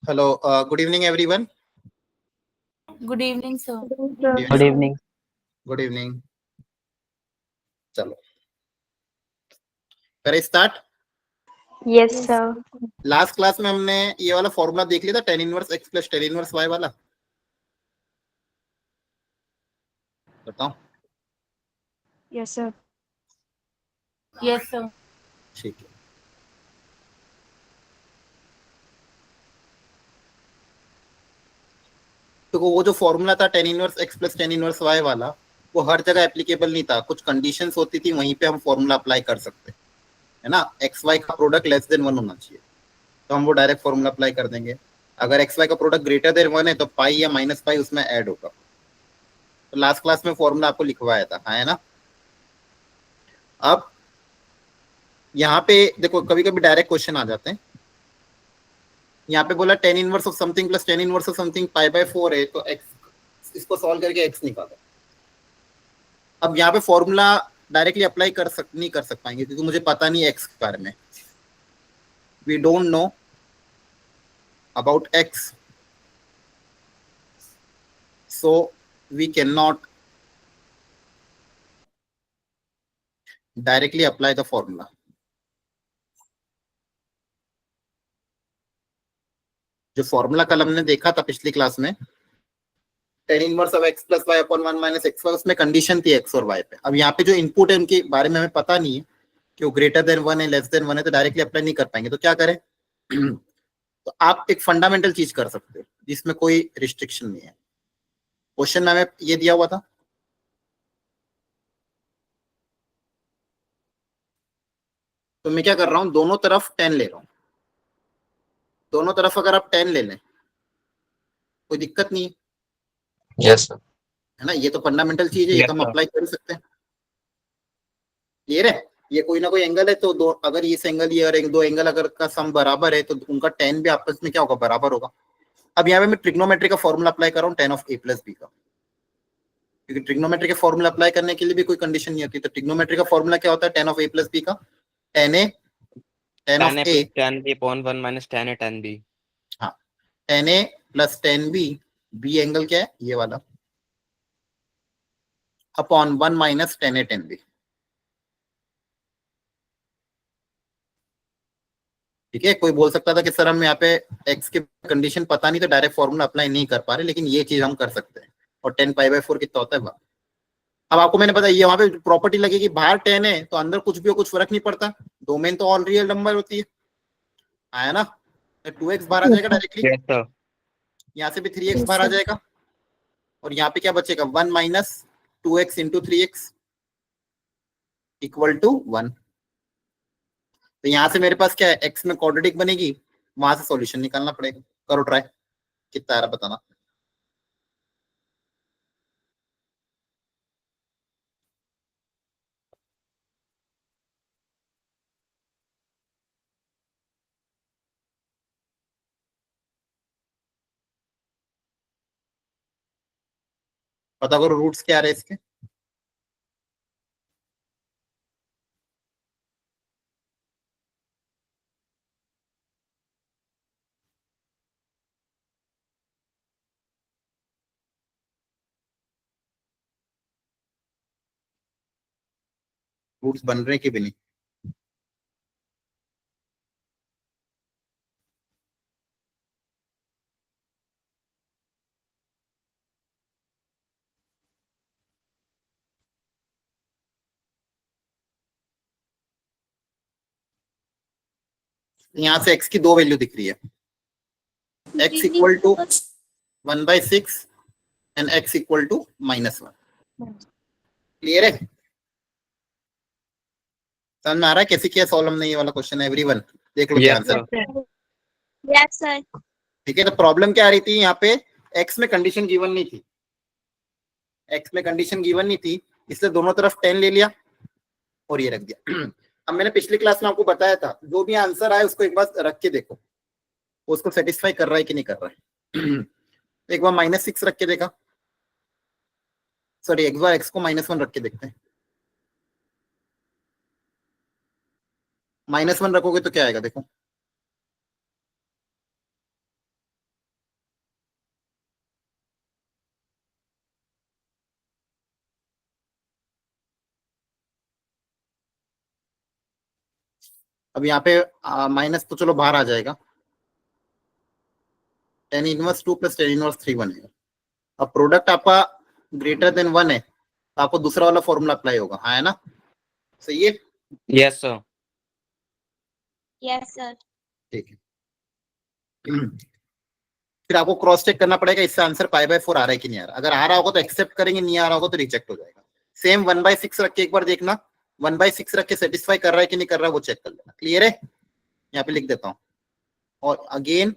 Hello, good evening, everyone. Good evening, sir. Good evening. Good evening. चलो करें start. Yes, sir. Last class में हमने ये वाला फॉर्मूला देख लिया था, tan inverse x plus tan inverse y वाला। बताओ। Yes, sir. Yes, sir. ठीक है, तो वो जो फॉर्मूला था tan inverse x plus tan inverse y वाला, वो हर जगह एप्लीकेबल नहीं था। कुछ कंडीशंस होती थी, वहीं पे हम फॉर्मूला अप्लाई कर सकते है ना। एक्स वाई का प्रोडक्ट लेस देन 1 होना चाहिए, तो हम वो डायरेक्ट फॉर्मूला अप्लाई कर देंगे। अगर एक्स वाई का प्रोडक्ट ग्रेटर देन 1 है तो पाई या माइनस पाई उसमें ऐड होगा। तो लास्ट क्लास में फॉर्मूला आपको लिखवाया था, है ना। अब यहाँ पे देखो, कभी कभी डायरेक्ट क्वेश्चन आ जाते हैं। यहाँ पे बोला tan inverse of something plus tan inverse of something pi by 4 है, तो x इसको सॉल्व करके x निकालो। अब यहाँ पे फॉर्मूला डायरेक्टली अप्लाई नहीं कर पाएंगे, क्योंकि मुझे पता नहीं x के बारे में। We don't know about x, so we can not directly apply the formula. जो फॉर्मूला कल हमने देखा था पिछली क्लास में, tan inverse of x plus y upon 1 minus x y, उसमें कंडीशन थी x और y पे। अब यहाँ पे जो इनपुट है उनके बारे में हमें पता नहीं है कि वो ग्रेटर देन 1 है, लेस देन 1 है, तो डायरेक्टली अप्लाई नहीं कर पाएंगे। तो क्या करें? तो आप एक फंडामेंटल चीज कर सकते हो जिसमें कोई रिस्ट्रिक्शन नहीं है। क्वेश्चन में हमें ये दिया हुआ था, तो मैं क्या कर रहा हूँ, दोनों तरफ 10 ले रहा हूँ। दोनों तरफ अगर आप 10 ले लें कोई दिक्कत नहीं है, यस सर। है ना। ये तो फंडामेंटल चीज है, ये तो हम अप्लाई कर सकते हैं। क्लियर है? ये कोई ना कोई एंगल है, तो दो, अगर इस एंगल ये और दो एंगल अगर का सम बराबर है तो उनका 10 भी आपस में क्या होगा, बराबर होगा। अब यहाँ पे मैं ट्रिग्नोमेट्री का फॉर्मूला अप्लाई कर रहा हूँ tan of a plus b का, क्योंकि ट्रिग्नोमेट्री के फॉर्मूला अप्लाई करने के लिए भी कोई कंडीशन नहीं होती। तो ट्रिग्नोमेट्री का फॉर्मूला क्या होता है, tan of a plus b का, tan a tan of a tan b upon 1 minus tan a tan b। हाँ, tan a plus tan b, b angle क्या है ये वाला, upon 1 minus tan a tan b। ठीक है। कोई बोल सकता था कि सर हम यहाँ पे x के कंडीशन पता नहीं तो डायरेक्ट फॉर्मूला अप्लाई नहीं कर पा रहे, लेकिन ये चीज हम कर सकते हैं। और 10 पाई बाय 4 कितना होता है? अब आपको मैंने बताया, ये वहां पे प्रॉपर्टी लगेगी, बाहर 10 है तो अंदर कुछ भी हो कुछ फर्क नहीं पड़ता, डोमेन तो ऑल रियल नंबर होती है, आया ना। 2x बाहर आ जाएगा डायरेक्टली, यस सर। यहाँ से भी 3x बाहर आ जाएगा, और यहाँ पे क्या बचेगा, 1 minus 2x into 3x equal to 1। तो यहाँ से मेरे पास क्या है, x में क्वाड्रेटिक बनेगी, वहां से सॉल्यूशन निकालना पड़ेगा। करो ट्राई, कितना आ रहा बताना। पता करो रूट्स क्या आ रहे हैं इसके। रूट्स बन रहे कि भी नहीं? यहाँ से x की दो वैल्यू दिख रही है, x equal to 1/6 and x equal to -1। Clear है? समझ में आ रहा है कैसे किया सॉल्व हमने ये वाला क्वेश्चन? एवरीवन देख लो ध्यान से। Yes, sir. ठीक है। तो प्रॉब्लम क्या आ रही थी, यहाँ पे x में कंडीशन गिवन नहीं थी, x में कंडीशन गिवन नहीं थी, इसलिए दोनों तरफ 10 ले लिया और ये रख दिया। अब मैंने पिछली क्लास में आपको बताया था, जो भी आंसर आए उसको एक बार रख के देखो, उसको सेटिस्फाई कर रहा है कि नहीं कर रहा है। एक बार -6 रख के देखा, सॉरी एक बार x को -1 रख के देखते हैं। -1 रखोगे तो क्या आएगा देखो, अब यहाँ पे माइनस तो चलो बाहर आ जाएगा, tan inverse 2 plus tan inverse 3 बनेगा। अब प्रोडक्ट आपका ग्रेटर देन 1 है तो आपको दूसरा वाला फॉर्मूला अप्लाई होगा, हाँ है ना, सही है। Yes, sir. Yes, sir. ठीक है। फिर आपको क्रॉस चेक करना पड़ेगा इससे आंसर पाई बाय 4 आ रहा है कि नहीं आ रहा। अगर आ रहा होगा तो एक्सेप्ट करेंगे, नहीं आ रहा होगा तो रिजेक्ट हो जाएगा। सेम 1/6 रख के एक बार देखना, 1/6 रख के सेटिस्फाई कर रहा है कि नहीं कर रहा है वो चेक कर लेना। क्लियर है, यहाँ पे लिख देता हूँ। और again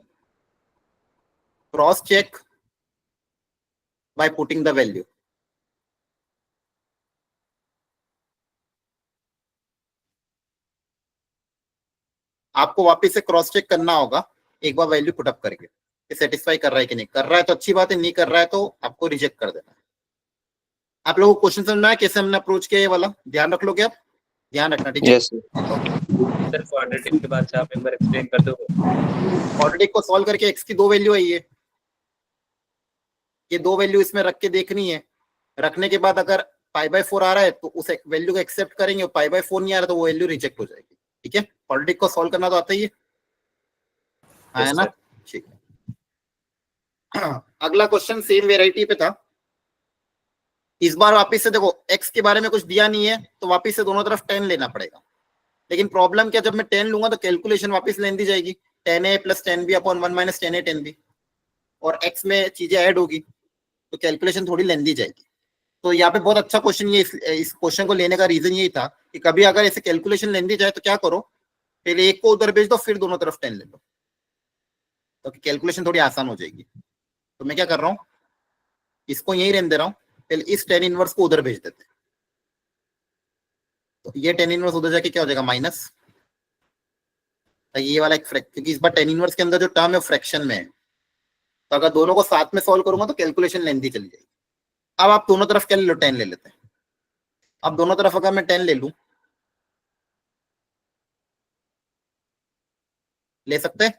cross check by putting the value. आपको वापस से क्रॉस चेक करना होगा एक बार वैल्यू पुटअप करके, सेटिस्फाई कर रहा है कि नहीं कर रहा है तो अच्छी बात है, नहीं कर रहा है तो आपको रिजेक्ट कर देना है। आप लोगों को क्वेश्चन समझ में आया कैसे हमने अप्रोच किया ये वाला, ध्यान रख लोगे आप, ध्यान रखना ठीक है। Yes, sir. सर क्वाड्रेटिक के बाद से आप एक बार एक्सप्लेन कर दो। क्वाड्रेटिक को सॉल्व करके एक्स की दो वैल्यू है, ये दो वैल्यू इसमें रख के देखनी है। रखने के बाद अगर पाई बाय 4 आ रहा है तो उस वैल्यू को एक्सेप्ट करेंगे, पाई बाय 4 नहीं आ रहा तो वो वैल्यू रिजेक्ट हो जाएगी। ठीक है, क्वाड्रेटिक को सॉल्व करना तो आता ही है, हाँ है Yes, ना, sir. ठीक है। अगला क्वेश्चन सेम वेराइटी पे था। इस बार वापिस से देखो एक्स के बारे में कुछ दिया नहीं है तो वापिस से दोनों तरफ 10 लेना पड़ेगा। लेकिन प्रॉब्लम क्या, जब मैं 10 लूंगा तो कैलकुलेशन वापस लेंदी जाएगी, 10a plus 10b upon 1 minus 10a 10b, और एक्स में चीजें ऐड होगी तो कैलकुलेशन थोड़ी लेंदी जाएगी। तो यहाँ पे बहुत अच्छा क्वेश्चन, ये इस क्वेश्चन को लेने का रीजन यही था कि कभी अगर ऐसे कैलकुलेशन लेंदी जाए तो क्या करो, पहले एक को उधर भेज दो फिर दोनों तरफ 10 ले लो, तो कैलकुलेशन थोड़ी आसान हो जाएगी। तो मैं क्या कर रहा हूँ, इसको यही रहने दे रहा हूँ, पहले इस 10 इनवर्स को उधर भेज देते हैं। तो ये 10 इनवर्स उधर जाके क्या हो जाएगा माइनस, तो ये वाला एक क्योंकि इस बार 10 इनवर्स के अंदर जो टर्म है फ्रैक्शन में है, तो अगर दोनों को साथ में सॉल्व करूंगा तो कैलकुलेशन लेंदी चली जाएगी। अब आप दोनों तरफ क्या ले लो, 10 ले लेते हैं। अब दोनों तरफ अगर मैं 10 ले लूं, ले सकते हैं,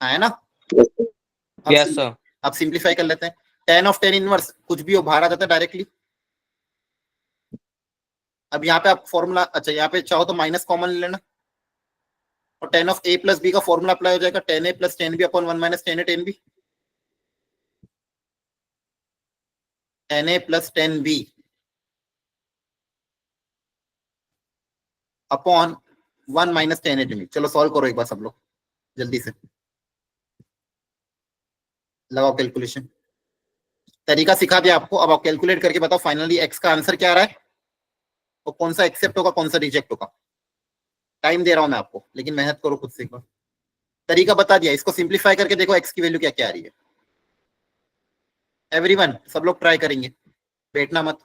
हाँ है ना। Yes, sir. अब सिंप्लीफाई कर लेते हैं, 10 ऑफ 10 इनवर्स कुछ भी हो बाहर आ जाता है डायरेक्टली। अब यहाँ पे आप फॉर्मूला, अच्छा यहाँ पे चाहो तो माइनस कॉमन ले लेना, और 10 ऑफ a प्लस बी का फॉर्मूला अप्लाई हो जाएगा, 10a plus 10b upon 1 minus 10a 10b, 10a plus 10b upon 1 minus 10a 10b। चलो सॉल्व करो एक बार सब लोग जल्दी से, लगाओ कैलकुलेशन। तरीका सिखा दिया आपको, अब आप कैलकुलेट करके बताओ फाइनली एक्स का आंसर क्या आ रहा है, और कौन सा एक्सेप्ट होगा कौन सा रिजेक्ट होगा। टाइम दे रहा हूं मैं आपको, लेकिन मेहनत करो खुद से एक बार। तरीका बता दिया, इसको सिंप्लीफाई करके देखो एक्स की वैल्यू क्या क्या आ रही है। एवरीवन सब लोग ट्राई करेंगे, बैठना मत।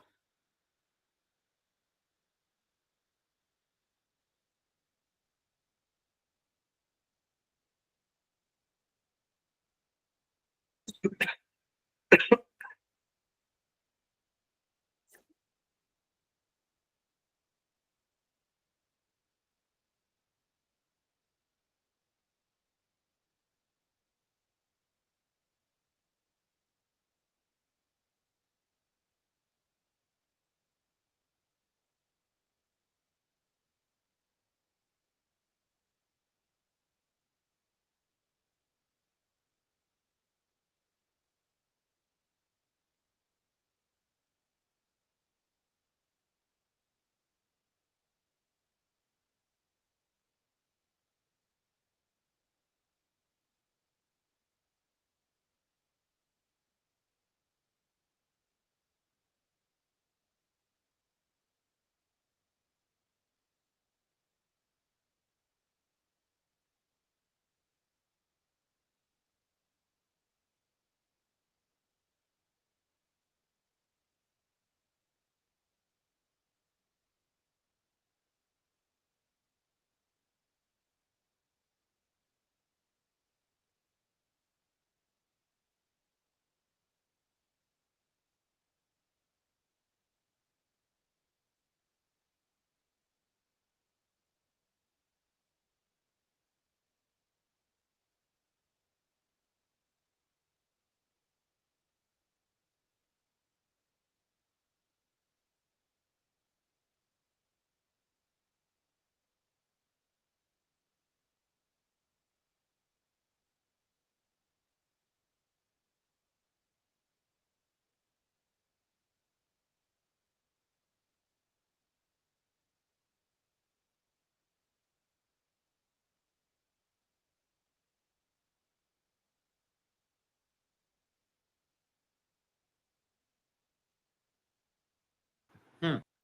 क्या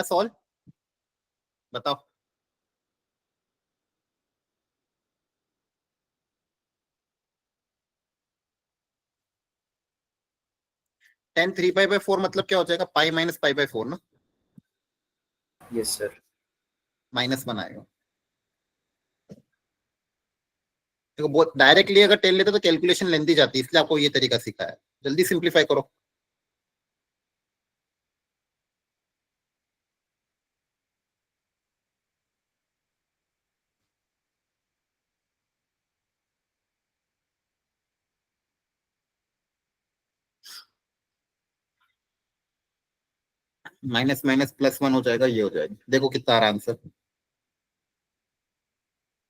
सॉल्व बताओ। टेन 3 पाई/4 मतलब क्या हो जाएगा, पाई माइनस पाई/4 ना, यस सर। माइनस बनाएगा। देखो बहुत डायरेक्टली अगर टेन लेते तो कैलकुलेशन लेंदी जाती है, इसलिए आपको ये तरीका सिखाया है। जल्दी सिंप्लीफाई करो। माइनस माइनस +1 हो जाएगा, ये हो जाएगा। देखो कितना आ रहा आंसर,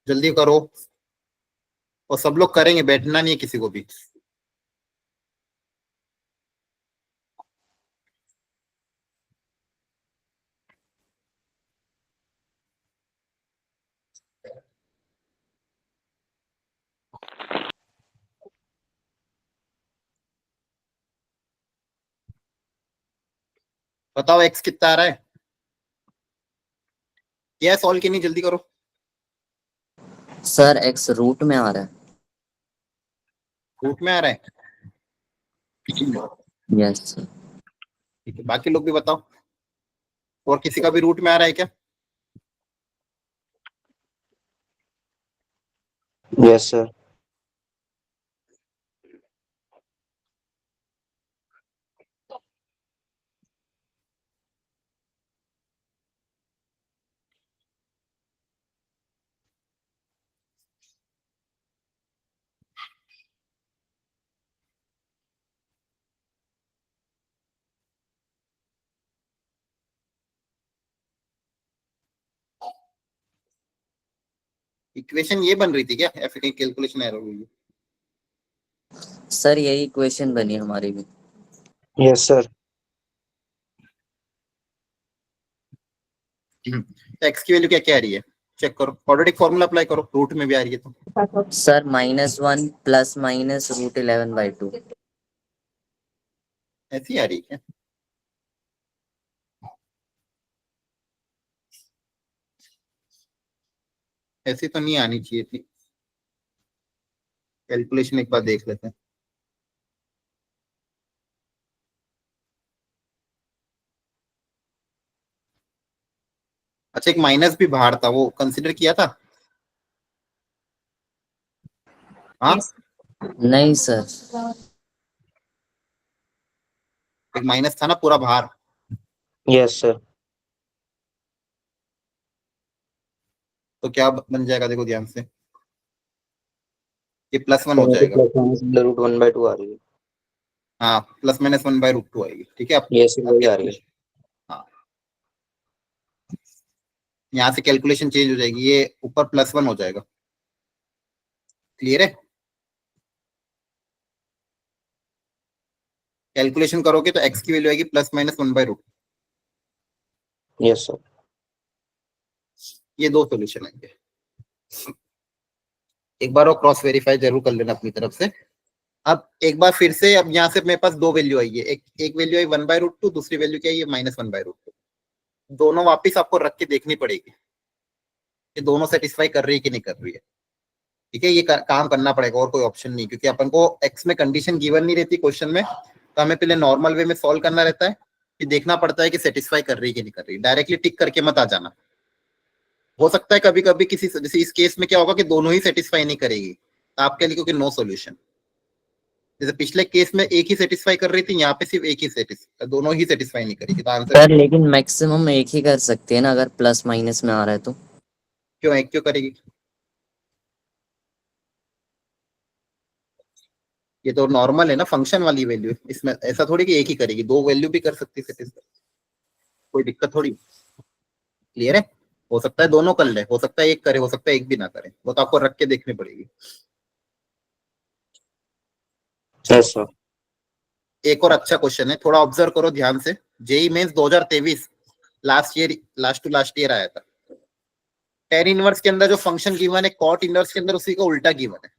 जल्दी करो। और सब लोग करेंगे, बैठना नहीं है किसी को भी। बताओ एक्स कितना आ रहा है, क्या सॉल्व की नहीं, जल्दी करो। सर एक्स रूट में आ रहा है। रूट में आ रहा है, यस सर। ठीक है। बाकी लोग भी बताओ, और किसी का भी रूट में आ रहा है क्या? Yes sir. इक्वेशन ये बन रही थी क्या, या फिर कहीं कैलकुलेशन एरर हुई है? सर यही इक्वेशन बनी हमारी भी। Yes sir. एक्स की वैल्यू क्या क्या आ रही है, चेक करो। क्वाड्रेटिक फॉर्मूला अप्लाई करो, रूट में भी आ रही है तो। सर -1 ± √11/2। ऐसी आ रही है क्या? ऐसी तो नहीं आनी चाहिए थी। कैलकुलेशन एक बार देख लेते हैं। अच्छा, एक माइनस भी बाहर था, वो कंसिडर किया था? हाँ, नहीं सर। एक माइनस था ना पूरा बाहर। Yes sir. तो क्या बन जाएगा, देखो ध्यान से, ये +1 हो जाएगा। √1/2 आ रही है। हाँ, ±1/√2 आएगी, ठीक है। अब यस सर, वही आ रही है। कैलकुलेशन, हाँ, यहाँ से कैलकुलेशन चेंज हो जाएगी, ये ऊपर +1 हो जाएगा। क्लियर है? कैलकुलेशन करोगे तो एक्स की वैल्यू आएगी ±1/√2। Yes sir. ये दो सोल्यूशन आएंगे। एक बार वो क्रॉस वेरीफाई जरूर कर लेना अपनी तरफ से। अब एक बार फिर से, अब यहाँ से मेरे पास दो वैल्यू आई है, एक वैल्यू आई 1/√2, दूसरी वैल्यू क्या है, ये -1/√2। दोनों वापिस आपको रख के देखनी पड़ेगी कि दोनों सेटिस्फाई कर रही है कि नहीं कर रही है। ठीक है, ये काम करना पड़ेगा, और कोई ऑप्शन नहीं, क्योंकि अपन को एक्स में कंडीशन गिवन नहीं रहती क्वेश्चन में, तो हमें पहले नॉर्मल वे में सॉल्व करना रहता है, कि देखना पड़ता है कि सेटिस्फाई कर रही है कि नहीं कर रही। डायरेक्टली टिक करके मत आ जाना। हो सकता है कभी कभी किसी, जैसे इस केस में क्या होगा कि दोनों ही सेटिस्फाई नहीं करेगी, तो आपके लिए क्योंकि नो सॉल्यूशन। जैसे पिछले केस में एक ही सेटिस्फाई कर रही थी, यहाँ पे सिर्फ एक ही सेटिस्फाई, दोनों ही सेटिस्फाई नहीं करेगी, तो आंसर सर लेकिन मैक्सिमम एक ही कर सकते हैं ना, अगर प्लस माइनस में आ रहा है तो। क्यों एक क्यों करेगी? ये तो नॉर्मल है ना, फंक्शन वाली वैल्यू, इसमें ऐसा थोड़ी कि एक ही करेगी, दो वैल्यू भी कर सकती है सेटिस्फाई, कोई दिक्कत थोड़ी। क्लियर है? हो सकता है दोनों कर ले, हो सकता है एक करे, हो सकता है एक भी ना करे, वो तो आपको रख के देखनी पड़ेगी। Yes sir. एक और अच्छा क्वेश्चन है, थोड़ा ऑब्जर्व करो ध्यान से। JEE mains 2023 last to last year आया था। टेन इनवर्स के अंदर जो फंक्शन गिवन है, कॉट इनवर्स के अंदर उसी का उल्टा गिवन है।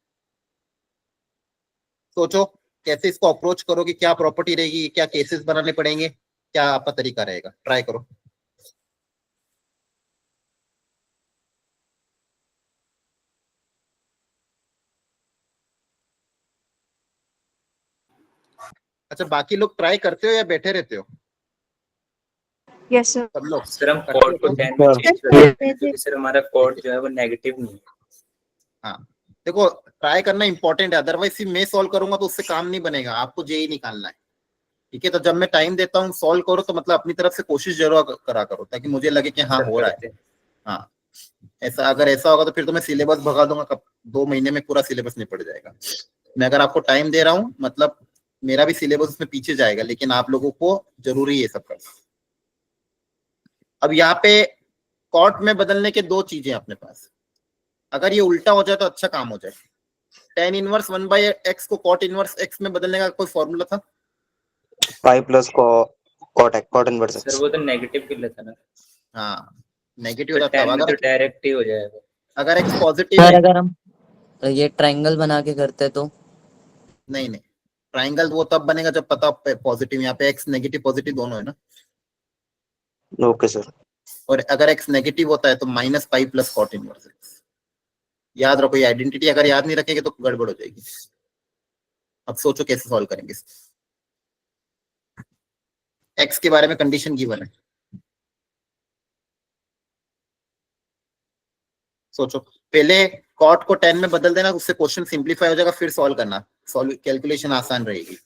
सोचो कैसे इसको अप्रोच करोगे, क्या प्रॉपर्टी रहेगी, क्या केसेस बनाने पड़ेंगे, क्या आपका तरीका रहेगा, ट्राई करो। अच्छा, बाकी लोग ट्राई करते हो या बैठे रहते हो Yes, sir. सब लोग? सर हम करते कोड को हो? 10 में चेंज कर सकते हैं क्योंकि सर हमारा कोड जो है वो नेगेटिव नहीं है। हाँ, देखो ट्राई करना इंपॉर्टेंट है, अदरवाइज सिर्फ मैं सॉल्व करूंगा तो उससे काम नहीं बनेगा, आपको जेई निकालना है। ठीक है, तो जब मैं टाइम देता हूँ सॉल्व करो तो मतलब अपनी तरफ से कोशिश जरूर करा करो ताकि मुझे लगे कि हाँ सर हो रहा करते है। हैं। हाँ, ऐसा अगर ऐसा होगा तो फिर तो मैं सिलेबस भगा दूंगा, कब 2 महीने में पूरा सिलेबस निपट जाएगा। मैं अगर आपको टाइम दे रहा हूँ मतलब मेरा भी सिलेबस उसमें पीछे जाएगा, लेकिन आप लोगों को जरूरी है ये सब करना। अब यहाँ पे कॉट में बदलने के दो चीजें अपने पास, अगर ये उल्टा हो जाए तो अच्छा काम हो जाए। टेन इनवर्स 1/x को कॉट इनवर्स x में बदलने का कोई फॉर्मूला था? Pi plus cot inverse sir x. वो तो नेगेटिव के लिए था ना। हाँ, नेगेटिव तो था तब। 10 में अगर तो डायरेक्ट ही हो जाएगा। अगर x पॉजिटिव सर है, अगर हम ये ट्रायंगल बना के करते तो नहीं नहीं, ट्राइंगल वो तब बनेगा जब पता पॉजिटिव, यहाँ पे x नेगेटिव पॉजिटिव दोनों है ना। Okay sir. और अगर x नेगेटिव होता है तो minus pi plus cot inverse x। याद रखो, ये आइडेंटिटी अगर याद नहीं रखेंगे तो गड़बड़ हो जाएगी। अब सोचो कैसे सॉल्व करेंगे। x के बारे में कंडीशन गिवन है, सोचो। पहले कॉट को 10 में बदल देना, उससे क्वेश्चन सिंप्लीफाई हो जाएगा, फिर सॉल्व करना, सॉल्व कैलकुलेशन आसान रहेगी।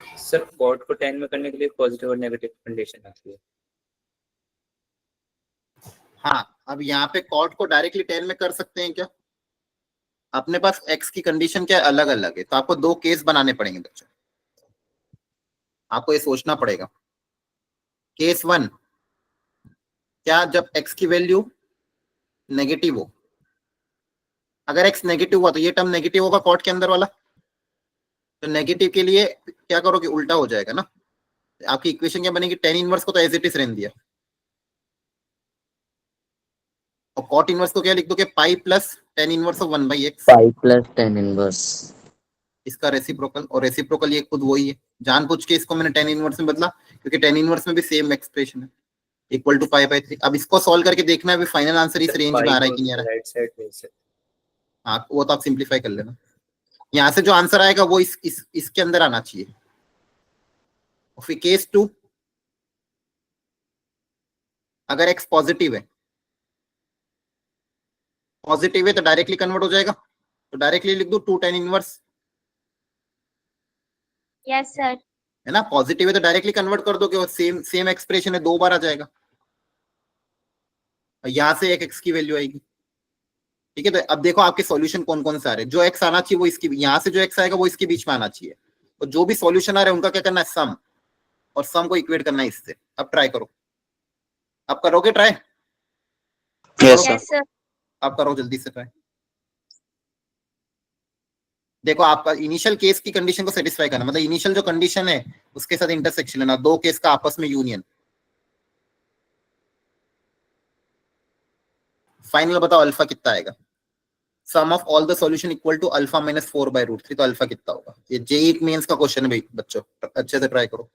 सर कोड को 10 में करने के लिए पॉजिटिव और नेगेटिव कंडीशन आती है। हाँ, अब यहाँ पे कॉट को डायरेक्टली 10 में कर सकते हैं क्या? अपने पास x की कंडीशन क्या अलग अलग है, तो आपको दो केस बनाने पड़ेंगे बच्चों, आपको ये सोचना पड़ेगा। केस 1, क्या जब x की वैल्यू नेगेटिव हो, अगर x नेगेटिव हुआ तो ये टर्म नेगेटिव होगा कॉट के अंदर वाला, तो नेगेटिव के लिए क्या करोगे, उल्टा हो जाएगा ना। आपकी इक्वेशन क्या बनेगी, टेन इनवर्स को तो एज इट इज रहने दिया, और कॉट इनवर्स को क्या लिख दोगे, pi plus ten inverse of 1/x, pi plus tan inverse. इसका रेसिप्रोकल। और रेसिप्रोकल ये खुद वही है, जानबूझ के इसको मैंने टेन इनवर्स में बदला क्योंकि टेन इनवर्स में भी सेम एक्सप्रेशन है, इक्वल टू पाई/3। अब इसको सॉल्व करके देखना है भी फाइनल आंसर इस सर रेंज में पाई आ रहा है को कि नहीं आ रहा है। राइट साइड भेज सकते हाँ, वो तो आप सिंप्लीफाई कर लेना, यहाँ से जो आंसर आएगा वो इसके अंदर आना चाहिए। और फिर केस 2, अगर x पॉजिटिव है तो डायरेक्टली कन्वर्ट हो जाएगा, तो डायरेक्टली लिख दो 2 tan 1, Yes, sir. है ना। पॉजिटिव है तो डायरेक्टली कन्वर्ट कर दोगे और सेम सेम एक्सप्रेशन है, 2 बार आ जाएगा, और यहाँ से एक x की वैल्यू आएगी। ठीक है, तो अब देखो आपके सॉल्यूशन कौन कौन से आ रहे हैं, जो x आना चाहिए वो इसकी, यहाँ से जो x आएगा वो इसके बीच में आना चाहिए, और जो भी सॉल्यूशन आ रहा है उनका क्या करना है, सम, और सम को इक्वेट करना है इससे। अब ट्राई करो, आप करोगे try? Yes sir. Yes, sir. आप करो जल्दी से ट्राई। देखो आपका इनिशियल केस की कंडीशन को सेटिस्फाई करना, मतलब इनिशियल जो कंडीशन है उसके साथ इंटरसेक्शन लेना, दो केस का आपस में यूनियन। फाइनल बताओ अल्फा कितना आएगा, sum of all the solution equal to alpha minus 4/√3, तो अल्फा कितना होगा? ये जेई मेंस का क्वेश्चन है भाई बच्चों, अच्छे से ट्राई करो।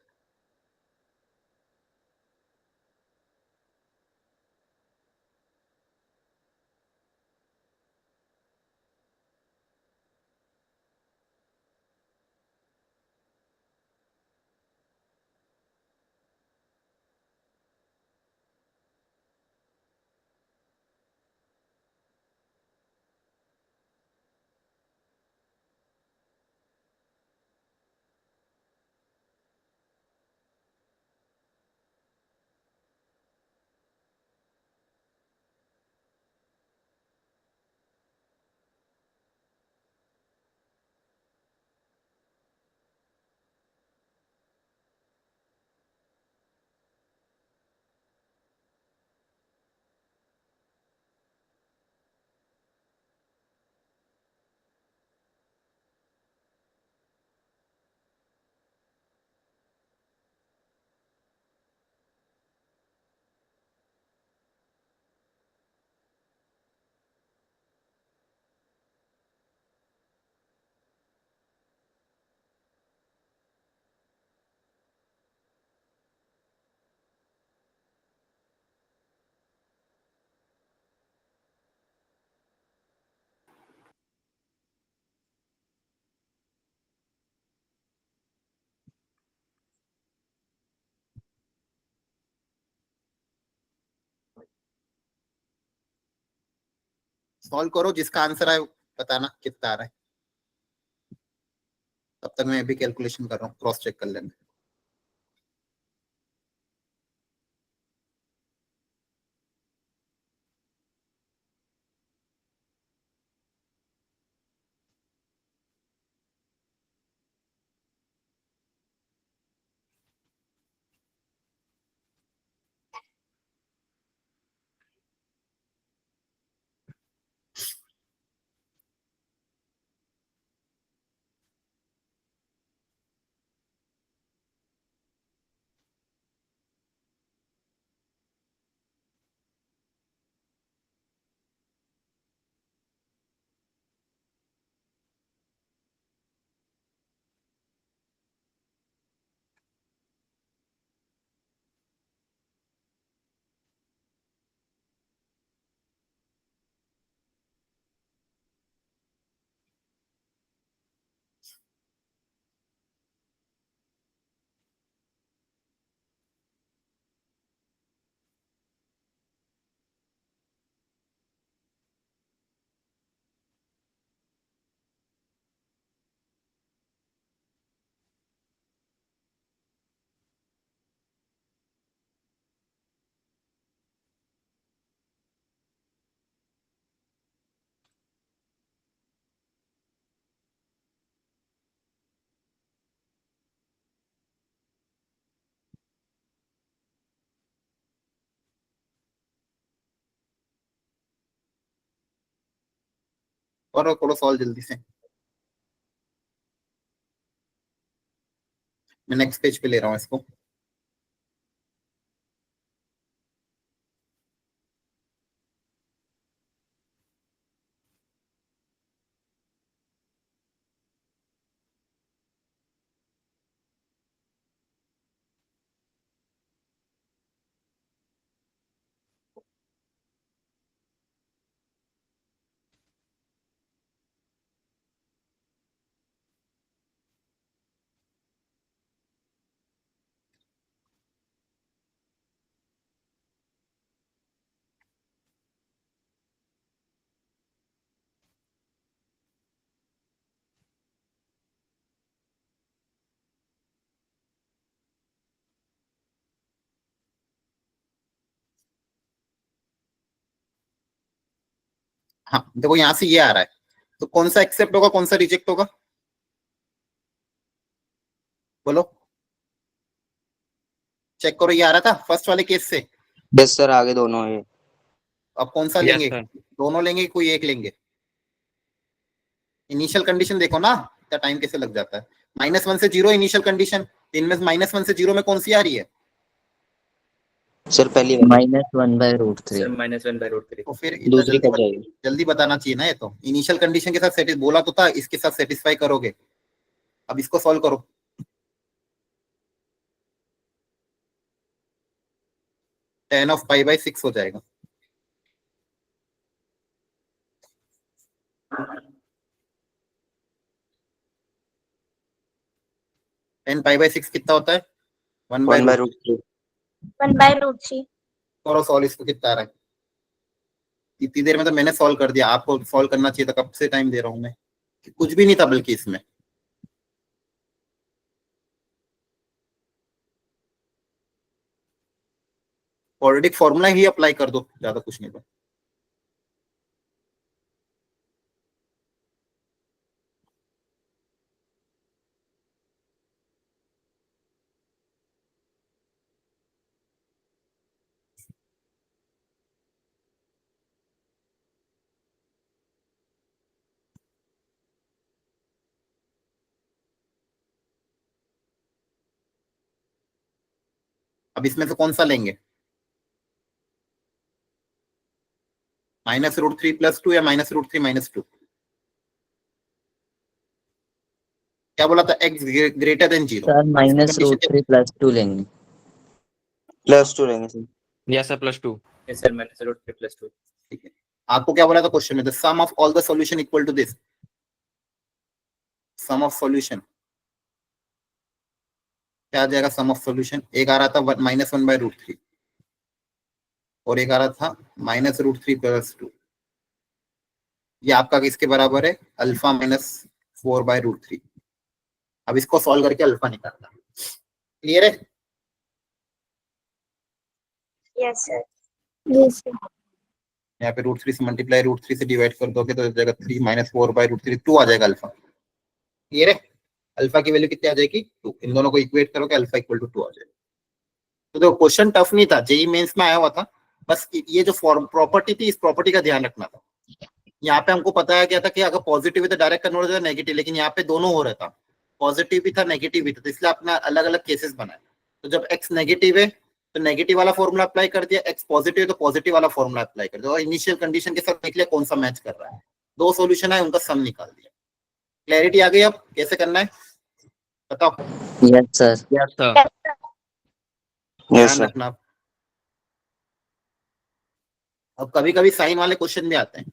सॉल्व करो, जिसका आंसर आए बताना कितना आ रहा है। तब तक मैं भी कैलकुलेशन कर रहा हूँ, क्रॉस चेक कर लेंगे। और थोड़ा सॉल्व जल्दी से। मैं नेक्स्ट पेज पे ले रहा हूँ इसको। हाँ देखो यहाँ से ये आ रहा है, तो कौन सा एक्सेप्ट होगा, कौन सा रिजेक्ट होगा, बोलो। चेक करो, ये आ रहा था फर्स्ट वाले केस से। यस सर, आगे दोनों है। अब कौन सा Yes, लेंगे, sir. दोनों लेंगे, कोई एक लेंगे। इनिशियल कंडीशन देखो ना, इतना टाइम कैसे लग जाता है। -1 से 0 इनिशियल कंडीशन, इनमें -1 से 0 में कौन सी आ रही है? सर पहली वाली। -1/√3। सर -1/√3। तो फिर इतना दूसरी कब जाएगी? जल्दी बताना चाहिए ना। ये तो इनिशियल कंडीशन के साथ बोला तो था, इसके साथ सेटिस्फाई करोगे। अब इसको सॉल्व करो। tan ऑफ π/6 हो जाएगा। tan π/6 कितना होता है? 1/√3। 1/√3. करो सॉल्व, इसको कितना आ रहा है? इतनी देर में तो मैंने सॉल्व कर दिया, आपको सॉल्व करना चाहिए था। कब से टाइम दे रहा हूं मैं, कुछ भी नहीं था बल्कि इसमें। क्वाड्रेटिक फॉर्मूला ही अप्लाई कर दो, ज्यादा कुछ नहीं। तो अब इसमें से कौन सा लेंगे, -√3 + 2 या -√3 - 2? क्या बोला था, x ग्रेटर देन 0? सर -√3 + 2 लेंगे। +2 लेंगे sir. Yes, sir. +2. Yes, sir. -√3 + 2. ठीक है। आपको क्या बोला था क्वेश्चन में, the sum of all the solution equal to this. Sum of solution क्या आ जाएगा? सम ऑफ सॉल्यूशन एक आ रहा था -1/√3 और एक आ रहा था -√3 + 2। ये आपका किसके बराबर है, अल्फा माइनस 4/√3। अब इसको सॉल्व करके अल्फा निकालना। क्लियर है? Yes, sir. Yes, sir. यहाँ पे √3 से मल्टीप्लाई √3 से डिवाइड कर दोगे तो जाएगा 3 माइनस 4/√3, 2 आ जाएगा अल्फा। क्लियर है? अल्फा की वैल्यू कितनी आ जाएगी, 2। इन दोनों को इक्वेट करोगे अल्फा इक्वल टू 2 आ जाएगा। तो देखो क्वेश्चन टफ नहीं था, जेई मेंस में आया हुआ था, बस ये जो फॉर्म प्रॉपर्टी थी इस प्रॉपर्टी का ध्यान रखना था। यहाँ पे हमको बताया गया था कि अगर पॉजिटिव है तो डायरेक्ट कन्वर्ट हो जाएगा नेगेटिव, लेकिन यहाँ पे दोनों हो रहा था, पॉजिटिव भी था नेगेटिव भी था, तो इसलिए अपना अलग अलग केसेस बनाए। तो जब एक्स नेगेटिव है तो नेगेटिव वाला फॉर्मूला अप्लाई कर दिया, एक्स पॉजिटिव है तो पॉजिटिव वाला फॉर्मूला अप्लाई कर दिया, और इनिशियल कंडीशन के साथ देख लिया कौन सा मैच कर रहा है। 2 सॉल्यूशन है, उनका सम निकाल दिया। क्लैरिटी आ गई? अब कैसे करना है बताओ। Yes sir. यस ध्यान सर। रखना। अब कभी कभी साइन वाले क्वेश्चन भी आते हैं,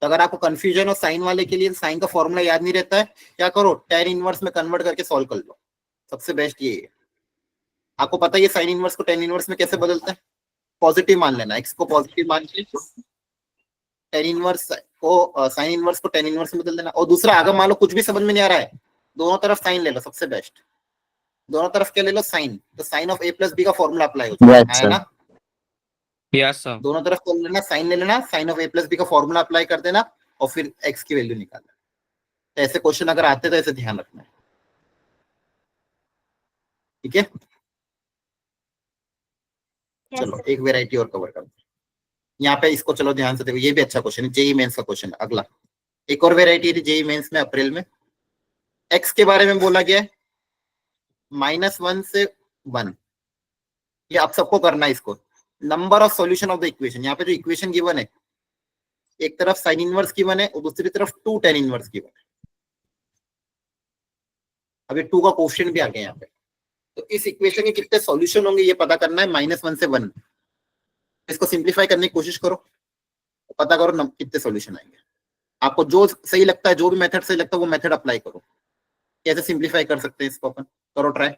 तो अगर आपको कंफ्यूजन हो साइन वाले के लिए, साइन का फॉर्मूला याद नहीं रहता है, क्या करो, tan इनवर्स में कन्वर्ट करके सॉल्व कर लो। सबसे बेस्ट ये है। आपको पता है ये साइन इनवर्स को tan इनवर्स में कैसे बदलते हैं, पॉजिटिव मान लेना, एक्स को पॉजिटिव मान के tan इनवर्स को साइन इनवर्स को tan इनवर्स में बदल देना। और दूसरा, अगर मान लो कुछ भी समझ में नहीं आ रहा है, दोनों तरफ साइन ले लो, सबसे बेस्ट। दोनों तरफ क्या ले लो, साइन, तो sine of a plus b का फॉर्मूला अप्लाई हो जाएगा, है ना? Yes sir. दोनों तरफ कर लेना, साइन ले लेना, sine of a plus b का फॉर्मूला अप्लाई कर देना, और फिर x की वैल्यू निकालना। तो ऐसे क्वेश्चन अगर आते तो ऐसे ध्यान रखना है, ठीक है? Yes, चलो sir. एक वेराइटी और कवर करते हैं यहाँ पे, इसको चलो ध्यान से देखो, ये भी अच्छा क्वेश्चन है, जेई मेंस का क्वेश्चन। अगला एक और वेराइटी थी जेई मेंस में अप्रैल में, x के बारे में बोला गया है -1 से 1। ये आप सबको करना है इसको, number of solution of the equation. यहाँ पे जो इक्वेशन गिवन है, एक तरफ साइन इनवर्स गिवन है और दूसरी तरफ 2 tan इनवर्स गिवन है। अभी 2 का कोएफिशिएंट भी आ गया यहाँ पे, तो इस इक्वेशन के कितने सॉल्यूशन होंगे ये पता करना है, -1 से 1। इसको सिंप्लीफाई करने की कोशिश करो, पता करो कितने सॉल्यूशन आएंगे। आपको जो सही लगता है, जो भी मेथड सही लगता है वो मेथड अप्लाई करो। कैसे सिंप्लीफाई कर सकते हैं इसको अपन, करो ट्राई।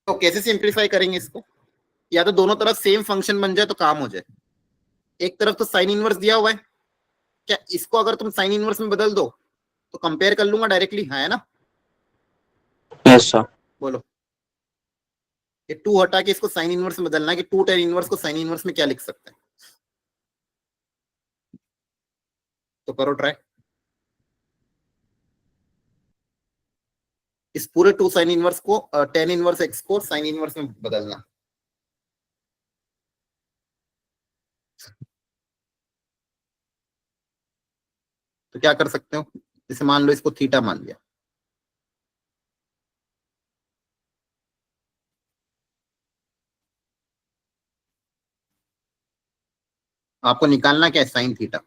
तो कैसे सिंप्लीफाई करेंगे इसको, या तो दोनों तरफ सेम फंक्शन बन जाए तो काम हो जाए। एक तरफ तो साइन इनवर्स दिया हुआ है, क्या इसको अगर तुम साइन इनवर्स में बदल दो तो कंपेयर कर लूंगा डायरेक्टली, है ना? Yes sir. बोलो, ये 2 हटा के इसको साइन इनवर्स में बदलना है कि 2 tan इनवर्स को साइन इनवर्स में क्या लिख सकते हैं, तो करो ट्राई। इस पूरे 2 साइन इनवर्स को tan इनवर्स x को साइन इनवर्स में बदलना। तो क्या कर सकते हो, जैसे मान लो इसको थीटा मान लिया, आपको निकालना क्या है, साइन थीटा,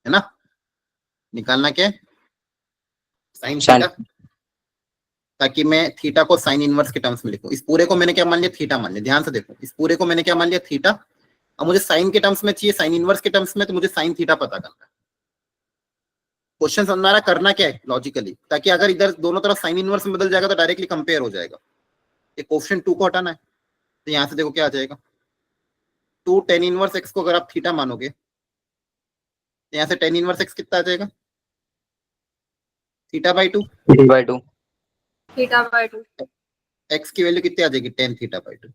है ना? निकालना क्या है, साइन थीटा, ताकि मैं थीटा को साइन इनवर्स के टर्म्स में लिखूं। इस पूरे को मैंने क्या मान लिया, थीटा मान लिया। ध्यान से देखो, इस पूरे को मैंने क्या मान लिया, थीटा। अब मुझे साइन के टर्म्स में चाहिए, साइन इनवर्स के टर्म्स में, तो मुझे साइन थीटा पता करना है। क्वेश्चन समझ में आ रहा है? करना क्या है लॉजिकली, ताकि अगर इधर दोनों तरफ साइन इनवर्स में बदल जाएगा तो डायरेक्टली कंपेयर हो जाएगा। ये कोएफिशिएंट 2 को हटाना है, तो यहां से देखो क्या आ जाएगा, 2 tan इनवर्स x को अगर आप थीटा मानोगे तो यहाँ से tan इनवर्स x कितना आ जाएगा, θ/2। θ/2। θ/2. x की वैल्यू कितनी आ जाएगी, tan θ/2।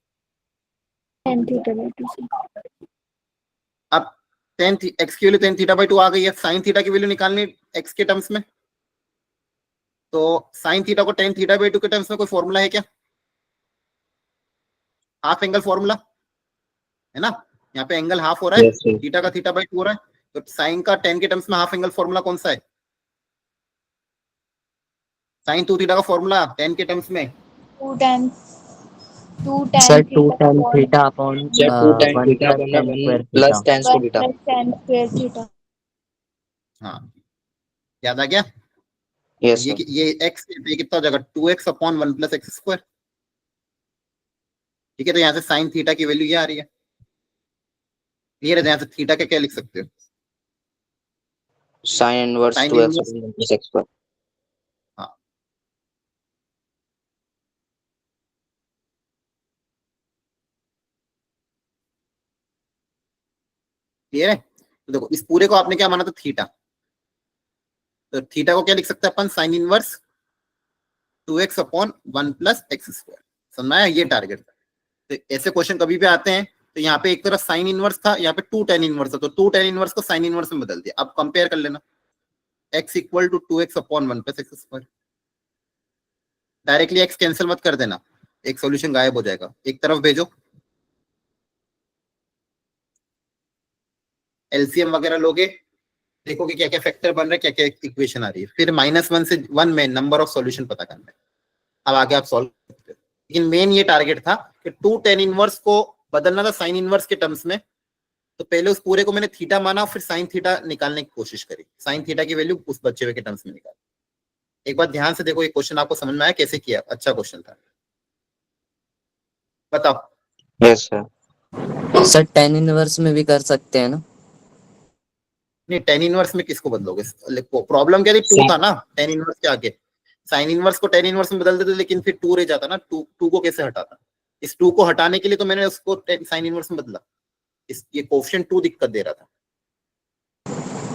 Tan theta by 2, sir. अब x की वैल्यू tan θ/2 आ गई है, sin थीटा की वैल्यू निकालनी x के टर्म्स में, तो sin थीटा को tan θ/2 के टर्म्स में कोई फॉर्मूला है क्या? हाफ एंगल फॉर्मूला है ना, यहाँ पे एंगल हाफ हो रहा है, Yes, sir. थीटा का थीटा बाई 2 हो रहा है, तो साइन का tan के टर्म्स में हाफ एंगल फॉर्मूला कौन सा है? साइन 2 थीटा का फॉर्मूला tan के टर्म्स में 2 tan sir 2 tan upon theta upon Sir, 2 tan 1 theta plus upon tan 1 square plus theta. tan square 1 theta. plus tan square theta. हाँ, याद आ गया? Yes, sir. ये x ये कितना हो जाएगा 2x upon 1 plus x square. ठीक है, तो यहाँ से साइन थीटा की वैल्यू ये आ रही है, क्लियर है? यहाँ से थीटा का क्या लिख सकते हो? Sin inverse Sin 2x inverse- upon 1 plus x square. हाँ, क्लियर है? तो देखो इस पूरे को आपने क्या माना था? थीटा। तो थीटा को क्या लिख सकते हैं अपन? Sine inverse 2x upon 1 plus x square. समझ आया? ये टारगेट था। तो ऐसे क्वेश्चन कभी भी आते हैं तो यहाँ पे एक तरफ साइन इनवर्स था, यहाँ पे 2 tan इनवर्स था, तो 2 tan इनवर्स को साइन इनवर्स में बदल दिया। अब कंपेयर कर लेना, x equal to 2x upon 1 plus x square. Directly x cancel मत कर देना, एक सॉल्यूशन गायब हो जाएगा, एक तरफ भेजो, एलसीएम वगैरह लोगे, देखोगे क्या क्या फैक्टर बन रहा है, क्या क्या इक्वेशन आ रही है, फिर -1 से 1 में नंबर ऑफ सॉल्यूशन पता करना है। अब आगे आप सॉल्व करते हो, लेकिन मेन ये टारगेट था कि 2 tan इनवर्स को बदलना था साइन इनवर्स के टर्म्स में। तो पहले उस पूरे को मैंने थीटा माना, फिर साइन थीटा निकालने की कोशिश करी, साइन थीटा की वैल्यू उस बचे हुए के टर्म्स में निकाली। एक बार ध्यान से देखो, ये क्वेश्चन आपको समझ में आया कैसे किया? अच्छा क्वेश्चन था, बताओ। Yes, sir. Sir tan inverse में भी कर सकते हैं ना? नहीं, tan इनवर्स में किसको बदलोगे? प्रॉब्लम क्या थी? 2 था ना tan इनवर्स के आगे, साइन इनवर्स को tan इनवर्स में बदल देते, लेकिन फिर 2 रह जाता ना, 2 को कैसे हटाता? इस 2 को हटाने के लिए तो मैंने उसको साइन इनवर्स में बदला। इस ये कोएफिशिएंट 2 दिक्कत दे रहा था,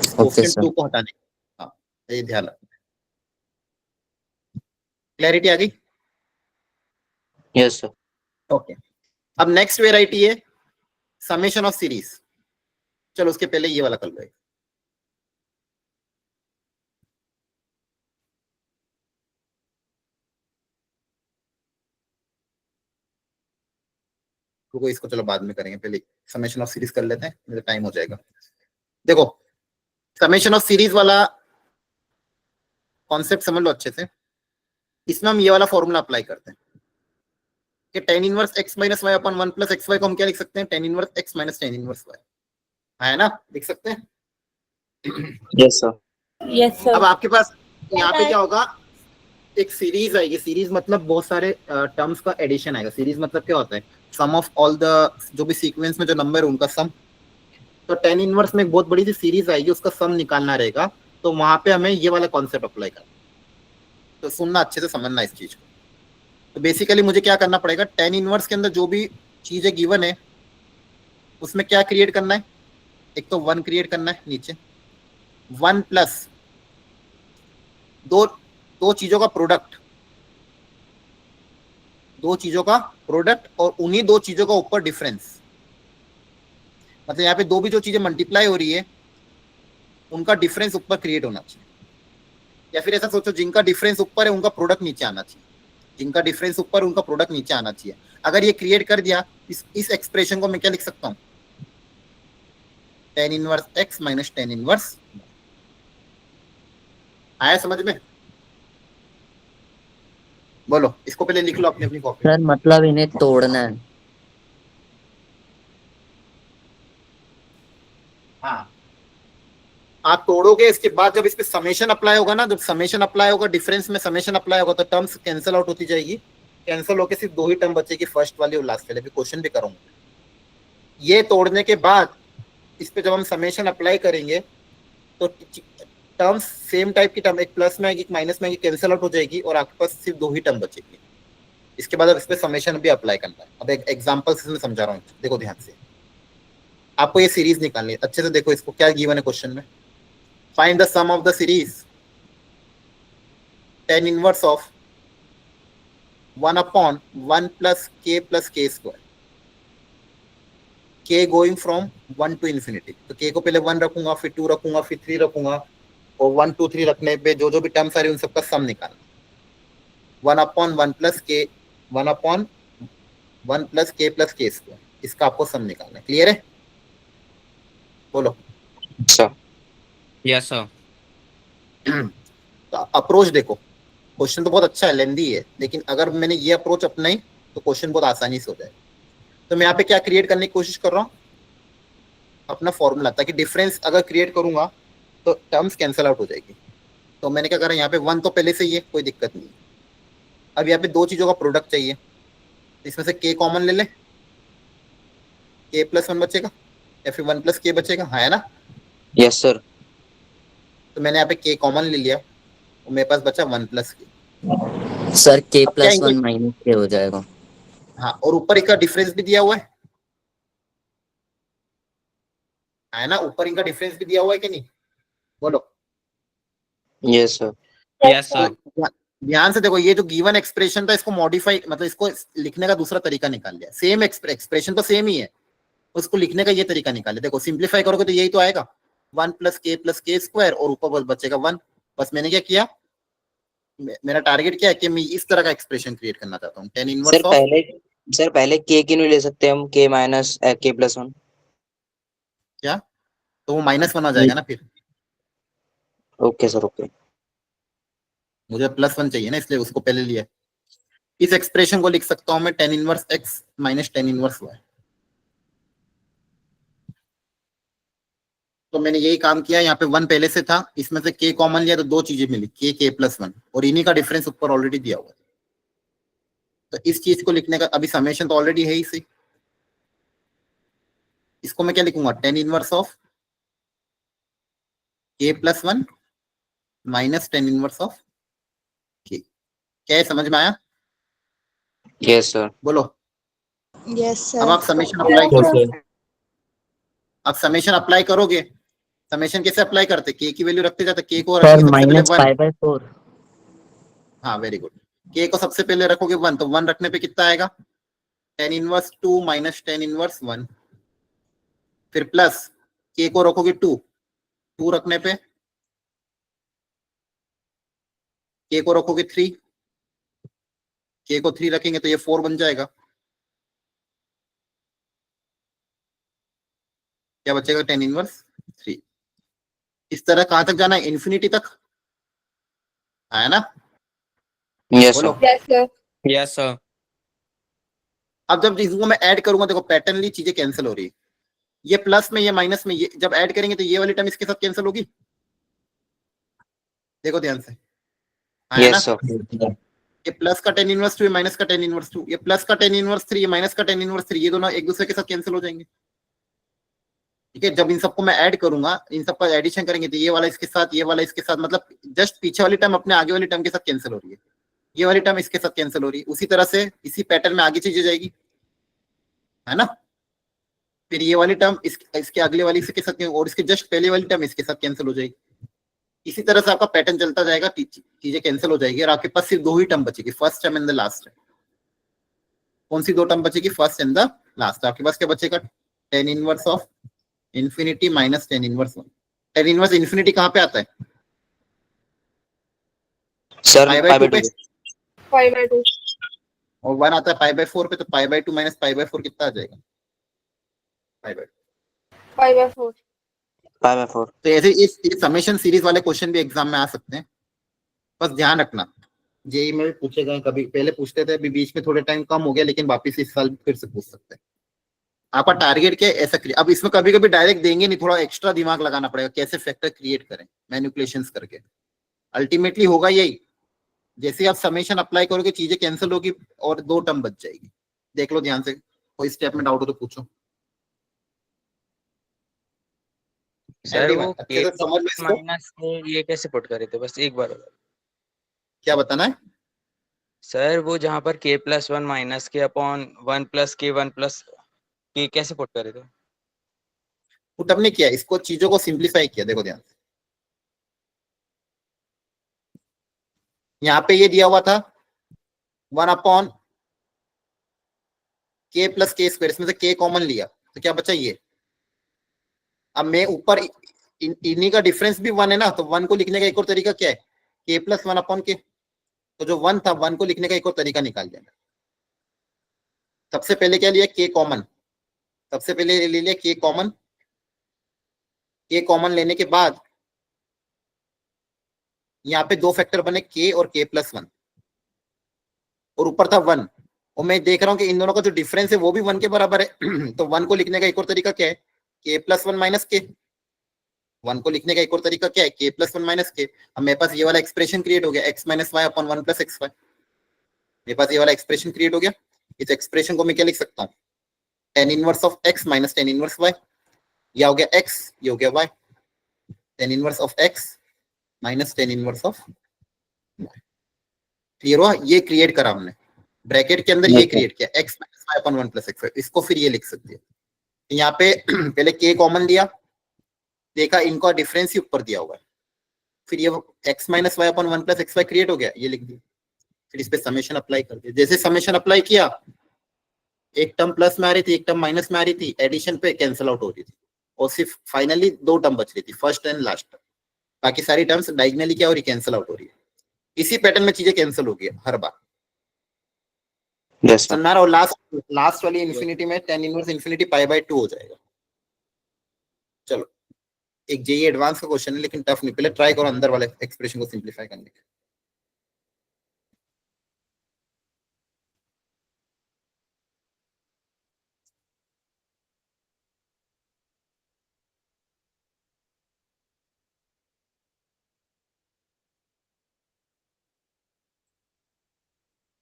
इस कोएफिशिएंट sir. 2 को हटाने। हाँ, ये ध्यान रखना। क्लैरिटी आ गई? Yes, sir. ओके, अब नेक्स्ट वेराइटी है समेशन ऑफ सीरीज। चलो उसके पहले ये वाला कर लो। रुको, इसको चलो बाद में करेंगे, पहले समेशन ऑफ सीरीज कर लेते हैं, मेरा टाइम हो जाएगा। देखो समेशन ऑफ सीरीज वाला कॉन्सेप्ट समझ लो अच्छे से। इसमें हम ये वाला फॉर्मूला अप्लाई करते हैं कि tan inverse x minus y upon 1 plus x y को हम क्या लिख सकते हैं? tan inverse x minus tan inverse y, है ना? लिख सकते हैं। Yes, sir. Yes, sir. अब आपके पास यहाँ पे क्या होगा? एक सीरीज आएगी, सीरीज मतलब बहुत सारे टर्म्स का एडिशन आएगा। सीरीज मतलब क्या होता है? सम ऑफ ऑल द, जो भी सीक्वेंस में जो नंबर है उनका सम। तो tan इनवर्स में एक बहुत बड़ी सी सीरीज आएगी, उसका सम निकालना रहेगा, तो वहां पे हमें ये वाला कॉन्सेप्ट अप्लाई करना। तो सुनना, अच्छे से समझना इस चीज को। तो बेसिकली मुझे क्या करना पड़ेगा? tan इनवर्स के अंदर जो भी चीजें गिवन है उसमें क्या क्रिएट करना है? एक तो 1 क्रिएट करना है नीचे, 1 प्लस दो चीजों का प्रोडक्ट, और उन्हीं 2 चीजों का ऊपर डिफरेंस। मतलब यहाँ पे 2 भी जो चीजें मल्टीप्लाई हो रही है उनका डिफरेंस ऊपर क्रिएट होना चाहिए, या फिर ऐसा सोचो जिनका डिफरेंस ऊपर है उनका प्रोडक्ट नीचे आना चाहिए, जिनका डिफरेंस ऊपर उनका प्रोडक्ट नीचे आना चाहिए। अगर ये क्रिएट कर दिया, इस एक्सप्रेशन को मैं क्या लिख सकता हूँ? tan inverse x minus tan inverse. आया समझ में? बोलो, इसको पहले लिख लो अपनी कॉपी। सर मतलब इन्हें तोड़ना है। हाँ, आप तोड़ोगे, इसके बाद जब इस पे समेशन अप्लाई होगा ना, जब समेशन अप्लाई होगा, डिफरेंस में समेशन अप्लाई होगा, तो टर्म्स कैंसिल आउट होती जाएगी। कैंसिल होकर सिर्फ 2 ही टर्म बचेगी, फर्स्ट वाली और लास्ट वाली। क्वेश्चन भी करूंगा। ये तोड़ने के बाद इस पे जब हम समेशन अप्लाई करेंगे तो टर्म्स सेम टाइप की टर्म, एक प्लस में आएगी एक माइनस में आएगी, कैंसिल आउट हो जाएगी और आपके पास सिर्फ 2 ही टर्म बचेगी। इसके बाद अब इस पे समेशन भी अप्लाई करना है। अब एक एग्जांपल से मैं समझा रहा हूँ, देखो ध्यान से। आपको ये सीरीज निकालनी है, अच्छे से देखो इसको, क्या गिवन है क्वेश्चन में। Find the sum of the series tan inverse of 1 अपॉन 1 plus k plus k square, k going from 1 to infinity. तो k को पहले 1 रखूंगा, फिर 2 रखूंगा, फिर 3 रखूंगा, और 1 2 3 रखने पे जो जो भी टर्म्स आ रही है उन सबका सम निकालना। 1 अपॉन 1 plus k, 1 upon one plus के स्क्वायर, इसका आपको सम निकालना है। क्लियर है? बोलो। Sir yes sir. तो अप्रोच देखो, क्वेश्चन तो बहुत अच्छा है, लेंदी है, लेकिन अगर मैंने ये अप्रोच अपनाई तो क्वेश्चन बहुत आसानी से हो जाएगा। तो मैं यहाँ पे क्या क्रिएट करने की कोशिश कर रहा हूँ, अपना फॉर्मूला, ताकि डिफरेंस अगर क्रिएट करूंगा तो टर्म्स कैंसिल आउट हो जाएगी। तो मैंने क्या करा, यहाँ पे वन तो पहले से ही है, कोई दिक्कत नहीं। अब यहाँ पे दो चीजों का प्रोडक्ट चाहिए, इसमें से के कॉमन ले ले, के प्लस वन बचेगा या फिर वन प्लस के बचेगा, हाँ है ना? Yes sir. तो मैंने यहाँ पे के कॉमन ले लिया, और मेरे पास बचा वन प्लस के। सर के अब क्या प्लस इनके- वन माइनस के हो जाएगा। हाँ, और ऊपर इसका डिफरेंस भी दिया हुआ है ना? ऊपर इनका डिफरेंस भी दिया हुआ है कि नहीं? बोलो। Yes sir. Yes sir. ध्यान से देखो, ये जो गिवन एक्सप्रेशन था इसको मॉडिफाई, मतलब इसको लिखने का दूसरा तरीका निकाल लिया। सेम एक्सप्रेशन तो सेम ही है, उसको लिखने का ये तरीका निकाले। देखो सिंप्लीफाई करोगे तो यही तो आएगा, वन प्लस के स्क्वायर, और ऊपर बस बचेगा वन। बस मैंने क्या किया, मेरा टारगेट क्या है कि मैं इस तरह का एक्सप्रेशन क्रिएट करना चाहता हूँ, टेन इनवर्स ऑफ। सर पहले के क्यों नहीं ले सकते हम, के माइनस के प्लस वन? क्या? तो वो -1 आ जाएगा ना फिर। Okay sir, okay. मुझे +1 चाहिए ना, इसलिए उसको पहले लिया। इस एक्सप्रेशन को लिख सकता हूं मैं tan inverse x minus tan inverse y. तो मैंने यही काम किया, यहाँ पे वन पहले से था, इसमें से के कॉमन लिया तो दो चीजें मिली, के प्लस वन, और इन्हीं का डिफरेंस ऊपर ऑलरेडी दिया हुआ है। तो इस चीज को लिखने का, अभी समेशन तो ऑलरेडी है ही सही, इसको मैं क्या लिखूंगा, टेन इनवर्स ऑफ के plus one minus tan inverse of के। क्या है, समझ में आया? Yes sir. बोलो। Yes, अब sir. आप समेशन अप्लाई Yes, करो। sir. आप समेशन अप्लाई करोगे, समेशन कैसे अप्लाई करते, के की वैल्यू रखते जाते, के को सर रखिए सबसे पहले माइनस 1। Pi by 4। हाँ वेरी गुड। के को सबसे पहले रखोगे 1, तो 1 रखने पे कितना आएगा, tan inverse 2 minus tan inverse 1। फिर प्लस के को रखोगे 2 रखने पे, के को रखोगे 3, के को 3 रखेंगे तो ये 4 बन जाएगा। क्या बचेगा, टेन इनवर्स 3। इस तरह कहां तक जाना है, इन्फिनिटी तक, है ना? यस बोलो। Sir. Yes, sir. Yes sir. अब जब इसको मैं ऐड करूंगा, देखो पैटर्नली चीजें कैंसिल हो रही है, ये प्लस में ये माइनस में, ये जब ऐड करेंगे तो ये वाली टर्म इसके साथ कैंसिल होगी। देखो ध्यान से, है ना? Yes sir. ये प्लस का टेन इनवर्स 2, ये माइनस का टेन इनवर्स 2, ये प्लस का टेन इनवर्स 3, ये माइनस का टेन इनवर्स 3, ये दोनों एक दूसरे के साथ कैंसिल हो जाएंगे। ठीक है, जब इन सबको मैं ऐड करूंगा, इन सबका एडिशन करेंगे तो ये वाला इसके साथ, ये वाला इसके साथ, मतलब जस्ट पीछे वाली टर्म अपने आगे वाली टर्म के साथ कैंसिल हो रही है, ये वाली टर्म इसके साथ कैंसिल हो रही है। उसी तरह से इसी पैटर्न में आगे चीजें जाएगी, है ना? फिर ये वाली टर्म इसके अगले वाली इसके साथ, और इसके जस्ट पहले वाली टर्म इसके साथ कैंसिल हो जाएगी। इसी तरह से आपका पैटर्न चलता जाएगा, चीजें कैंसिल हो जाएगी, और आपके पास सिर्फ दो ही टर्म बचेगी, first term and the last term. कौन सी दो टर्म बचेगी, फर्स्ट एंड द लास्ट। आपके पास क्या बचेगा, tan inverse of infinity minus tan inverse 1। Tan inverse infinity कहां पे आता है, sir pi pi by by 2 पे, 5/2. और 1 आता है पाई बाय 4 पे, तो pi by 2 minus pi by 4 कितना आ जाएगा, पाई बाय। 5/4. 5/4। तो ऐसे इस समेशन सीरीज वाले क्वेश्चन भी एग्जाम में आ सकते हैं, बस ध्यान रखना। जेई में पूछेगा, कभी पहले पूछते थे, अभी बीच में थोड़े टाइम कम हो गया, लेकिन वापिस इस साल फिर से पूछ सकते हैं। आपका टारगेट क्या है, ऐसा क्रिएट। अब इसमें कभी कभी डायरेक्ट देंगे नहीं, थोड़ा एक्स्ट्रा दिमाग लगाना पड़ेगा, कैसे फैक्टर क्रिएट करें मैनिपुलेशंस करके। अल्टीमेटली होगा यही, जैसे आप समेशन अप्लाई करोगे चीजें कैंसिल होगी और दो टर्म बच जाएगी। देख लो ध्यान से, कोई स्टेप में डाउट हो तो पूछो। सर Everyone, वो अच्छे से समझ लो इसको। माइनस ये कैसे पुट करे थे, बस एक बार। क्या बताना है, सर वो जहाँ पर के प्लस वन माइनस के अपॉन वन प्लस के कैसे पुट करे थे। पुट अप नहीं किया, इसको चीजों को सिंप्लीफाई किया। देखो ध्यान से, यहाँ पे ये दिया हुआ था 1 अपॉन के प्लस के स्क्वायर, इसमें से के कॉमन लिया तो क्या बचा ये। अब मैं ऊपर इन्हीं का डिफरेंस भी 1 है ना, तो 1 को लिखने का एक और तरीका क्या है, के प्लस 1 अपॉन के। तो जो 1 था, 1 को लिखने का एक और तरीका निकाल देना, सबसे पहले क्या लिया, के कॉमन, सबसे पहले ले लिया के कॉमन, के कॉमन लेने के बाद यहाँ पे दो फैक्टर बने के और के प्लस वन, और ऊपर था वन, और मैं देख रहा हूँ कि इन दोनों का जो डिफरेंस है वो भी वन के बराबर है तो वन को लिखने का एक और तरीका क्या है, के प्लस वन माइनस के, वन को लिखने का एक और तरीका क्या है, के प्लस वन माइनस के। अब मेरे पास ये वाला एक्सप्रेशन क्रिएट हो गया, x minus y upon one plus x y, मेरे पास ये वाला एक्सप्रेशन क्रिएट हो गया। इस एक्सप्रेशन को मैं क्या लिख सकता हूँ, tan inverse of x minus tan inverse y, यह हो गया एक्स, ये हो गया y, tan inverse of x minus tan inverse of, clear हुआ, ये क्रिएट करा हमने ब्रैकेट के अंदर, ये क्रिएट किया x minus y upon one plus x y, इसको फिर ये लिख सकते हैं। यहाँ पे पहले के कॉमन लिया, देखा इनका डिफरेंस ही ऊपर दिया हुआ है, फिर ये x minus y upon one plus x y create हो गया, ये लिख दिया, फिर इस पे समेशन अप्लाई कर दिया। जैसे समेशन अप्लाई किया, एक टर्म प्लस में आ रही थी, एक टर्म माइनस में आ रही थी, एडिशन पे कैंसिल आउट हो रही थी, और सिर्फ फाइनली दो टर्म बच रही थी, फर्स्ट एंड लास्ट टर्म, बाकी सारी टर्म्स डायगोनली क्या हो रही, कैंसिल आउट हो रही है। इसी पैटर्न में चीजें कैंसिल हो गई हर बार। Yes sir. समझा रहा हूं, लास्ट वाली इन्फिनिटी में ten inverse infinity pi by 2 हो जाएगा। चलो, एक जेई एडवांस का क्वेश्चन है लेकिन टफ नहीं, पहले ट्राई करो अंदर वाले एक्सप्रेशन को सिंपलीफाई करने का।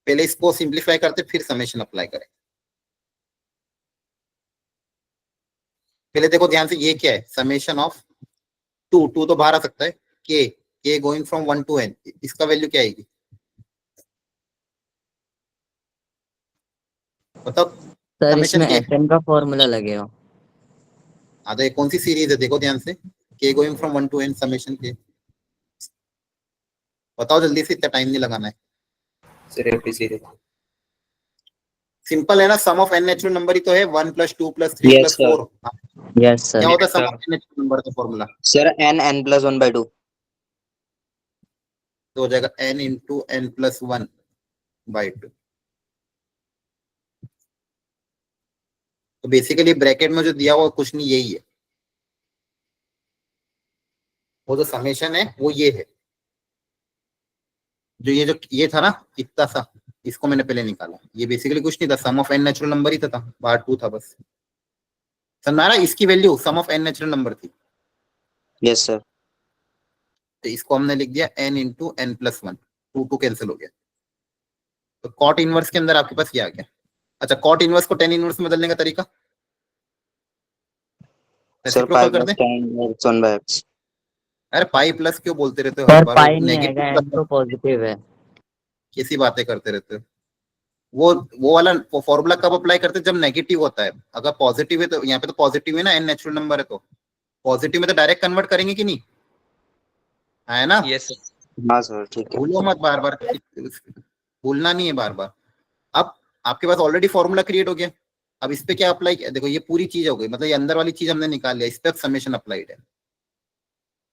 पहले इसको सिंपलीफाई करते फिर समेशन अप्लाई करें। पहले देखो ध्यान से, ये क्या है, समेशन ऑफ टू, टू तो बाहर आ सकता है, के गोइंग फ्रॉम 1 to n, इसका वैल्यू क्या आएगी बताओ। सर Summation इसमें क्या है? fn का फॉर्मूला लगेगा। हाँ तो ये कौन सी सीरीज है, देखो ध्यान से, के going from 1 to n summation के, बताओ जल्दी से, इतना टाइम नहीं लगाना है। सिंपल है ना, सम ऑफ एन नेचुरल नंबर ही तो है, 1 + 2 + 3 Yes, + sir. 4। यस क्या सर। होता है सम ऑफ एन नेचुरल नंबर का फॉर्मूला, सर n plus 1/2। तो हो जाएगा n × n + 1/2। तो बेसिकली ब्रैकेट में जो दिया हुआ कुछ नहीं, यही है, वो जो समेशन है वो ये है, जो ये था ना इतना सा, इसको मैंने पहले निकाला, ये बेसिकली कुछ नहीं था, sum of n natural number ही था, बाहर 2 था बस। समझा रहा, इसकी value sum of n natural number थी, यस सर। तो इसको हमने लिख दिया n × n + 1, 2 कैंसिल हो गया। तो कॉट इनवर्स के अंदर आपके पास ये आ गया। अच्छा, कॉट इनवर्स को टेन इनवर्स में बदलने का तरीका, सर पाई रेसिप्रोकल कर प्लस दें। tan x 1/x। अरे पाई प्लस क्यों बोलते रहते हो हर सर बार, पाई नहीं आएगा, नेगेटिव n तो पॉजिटिव है। कैसी बातें करते रहते हो। वो वाला फॉर्मूला कब अप्लाई करते हैं, जब नेगेटिव होता है, अगर पॉजिटिव है तो यहाँ पे तो पॉजिटिव है ना, एन नेचुरल नंबर है तो पॉजिटिव में तो डायरेक्ट कन्वर्ट करेंगे कि नहीं, है ना। Yes sir. हाँ सर ठीक है। भूलो मत बार बार, भूलना नहीं है बार बार। अब आपके पास ऑलरेडी फॉर्मूला क्रिएट हो गया, अब इस पे क्या अप्लाई किया, देखो ये पूरी चीज हो गई, मतलब ये अंदर वाली चीज हमने निकाल लिया, इस पे समेशन अप्लाइड है,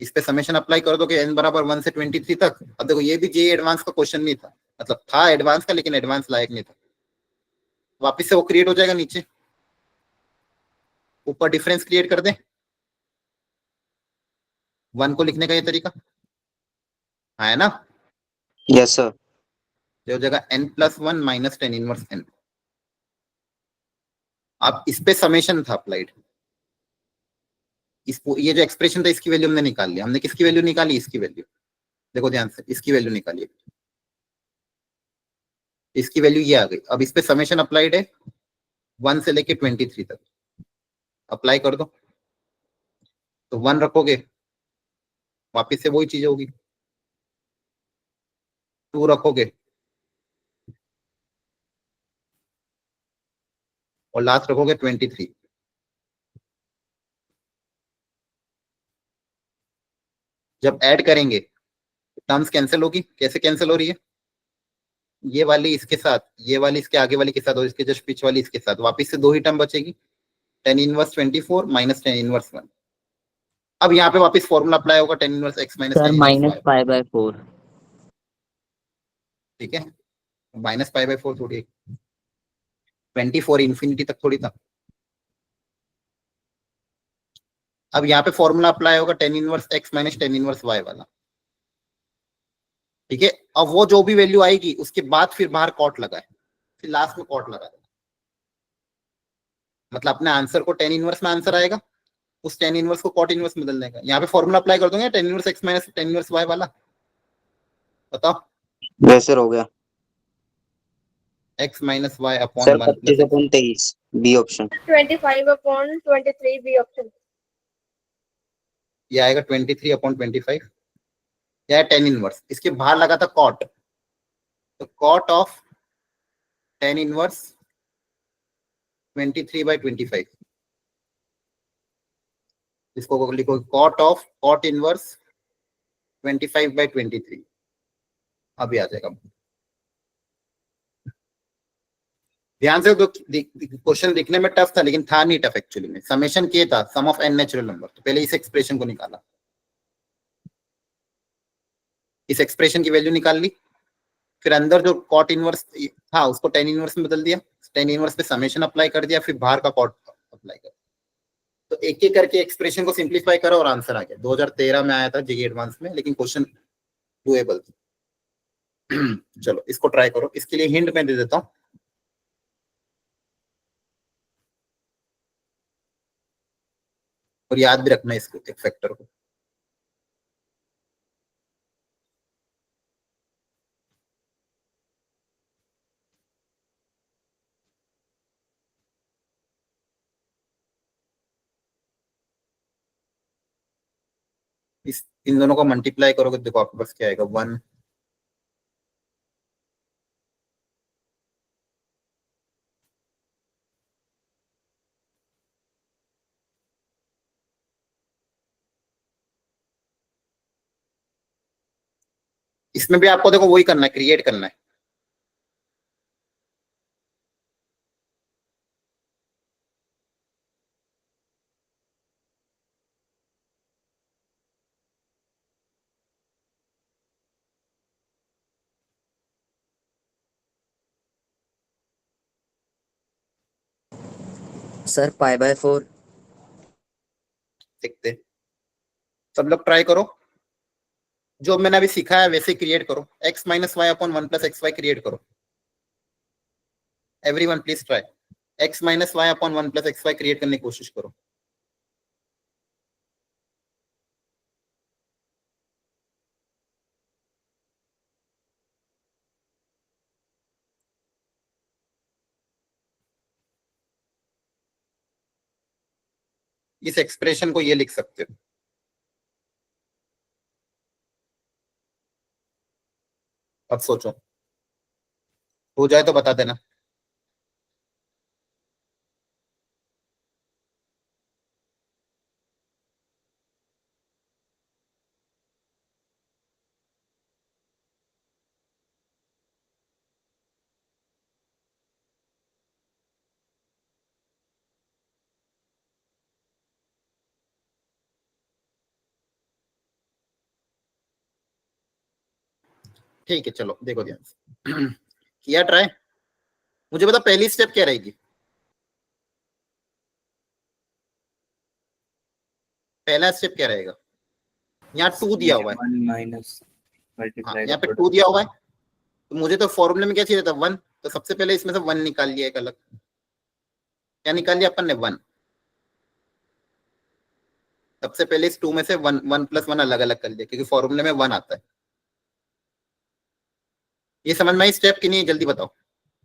इस पे समेशन अप्लाई कर दो कि n = 1 से 23 तक। अब देखो ये भी जे एडवांस का क्वेश्चन नहीं था, मतलब था एडवांस का लेकिन एडवांस लायक नहीं था, वापस से वो क्रिएट हो जाएगा नीचे, ऊपर डिफरेंस क्रिएट कर दे, 1 को लिखने का ये तरीका है ना, यस सर। जो जगह n + 1 - 10 इनवर्स n। अब इस पे समेशन था अप्लाइड, इसको ये जो एक्सप्रेशन था इसकी वैल्यू हमने निकाल लिया, हमने किसकी वैल्यू निकाली, इसकी वैल्यू, देखो ध्यान से, इसकी वैल्यू निकालिए, इसकी वैल्यू ये आ गई। अब इस पे समेशन अप्लाइड है 1 से लेके 23 तक, अप्लाई कर दो, तो 1 रखोगे वापिस से वही चीज होगी, 2 रखोगे और लास्ट रखोगे 23। जब ऐड करेंगे टर्म्स कैंसिल होगी, कैसे कैंसिल हो रही है, ये वाली इसके साथ, ये वाली इसके आगे वाली के साथ, और इसके जस्ट पीछे वाली इसके साथ, वापिस से 2 ही टर्म बचेगी, tan इनवर्स 24 - tan इनवर्स 1। अब यहाँ पे वापस फॉर्मूला अप्लाई होगा, tan inverse x - tan sir inverse y, -π/4। ठीक है, -π/4 थोड़ी 24 इंफिनिटी तक थोड़ी था। अब यहाँ पे फॉर्मूला अप्लाई होगा tan inverse x minus tan inverse y वाला, ठीक है। अब वो जो भी वैल्यू आएगी उसके बाद फिर बाहर कॉट लगाए, फिर लास्ट में कॉट लगा देना, मतलब अपने आंसर को tan इनवर्स में आंसर आएगा, उस tan इनवर्स को कॉट इनवर्स में बदल देगा। यहाँ पे फॉर्मूला अप्लाई कर दूंगा tan inverse x minus tan inverse y वाला, बताओ। वैसे हो गया x minus y upon sir. 1 plus 25/23 B option. 25/23 B option. ये आएगा 23/25, क्या है tan इनवर्स, इसके बाहर लगा था कॉट, तो कॉट ऑफ tan इनवर्स 23/25, इसको लिखो कॉट ऑफ कॉट इनवर्स 25/23, अभी आ जाएगा। ध्यान से, तो क्वेश्चन दिखने में टफ था लेकिन था नहीं टफ एक्चुअली में। समेशन के था sum of n natural number, तो पहले इस एक्सप्रेशन को निकाला, इस एक्सप्रेशन की वैल्यू निकाल ली, फिर अंदर जो कॉट इनवर्स था उसको tan इनवर्स में बदल दिया, tan इनवर्स पे समेशन अप्लाई कर दिया, फिर बाहर का कॉट अप्लाई कर, तो एक एक करके एक्सप्रेशन को सिंप्लीफाई करो और आंसर आ गया। 2013 में आया था जीके एडवांस में, लेकिन क्वेश्चन डूएबल था। चलो इसको ट्राई करो, इसके लिए हिंट मैं दे देता हूँ। और याद भी रखना इसको, एक फैक्टर को। इस इन दोनों को मल्टीप्लाई करोगे देखो आपके पास क्या आएगा, 1 इसमें भी आपको देखो वही करना है, क्रिएट करना है। सर π/4। देखते हैं। सब लोग ट्राई करो, जो मैंने अभी सिखाया वैसे क्रिएट करो, x minus y upon 1 plus x y create करो। Everyone please try, x minus y upon 1 plus x y create करने की कोशिश करो। इस एक्सप्रेशन को ये लिख सकते हो, अब सोचो, हो जाए तो बता देना। ठीक है चलो देखो ध्यान से। किया ट्राई, मुझे बता पहली स्टेप क्या रहेगी। पहला स्टेप क्या रहेगा, यहाँ 2 दिया हुआ है, यहाँ पे 2 दिया हुआ है, तो मुझे तो फॉर्मूले में क्या चाहिए था 1, तो सबसे पहले इसमें से 1 निकाल लिया एक अलग। क्या निकाल लिया अपन ने 1, सबसे पहले इस 2 में से 1 प्लस 1 अलग अलग कर लिया, क्योंकि फॉर्मूले में 1 आता है। ये समझ में आई स्टेप की नहीं, जल्दी बताओ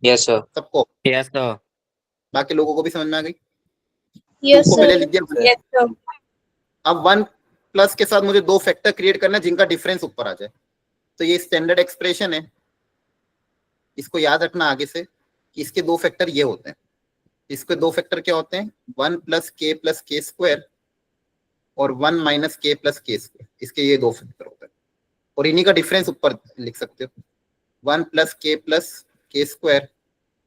यस सर। सबको, यस सर। बाकी लोगों को भी समझ में आ गई। यस को पहले सर। लिख दिया। Yes sir. अब 1 प्लस के साथ मुझे 2 फैक्टर क्रिएट करना है जिनका डिफरेंस ऊपर आ जाए, तो ये स्टैंडर्ड एक्सप्रेशन है, इसको याद रखना आगे से कि इसके 2 फैक्टर ये होते हैं। इसके 2 फैक्टर क्या होते हैं, 1 प्लस के स्क्वायर और 1 माइनस के प्लस के स्क्वायर, इसके ये 2 फैक्टर होते हैं, और इन्हीं का डिफरेंस ऊपर लिख सकते हो, 1 प्लस के स्क्वायर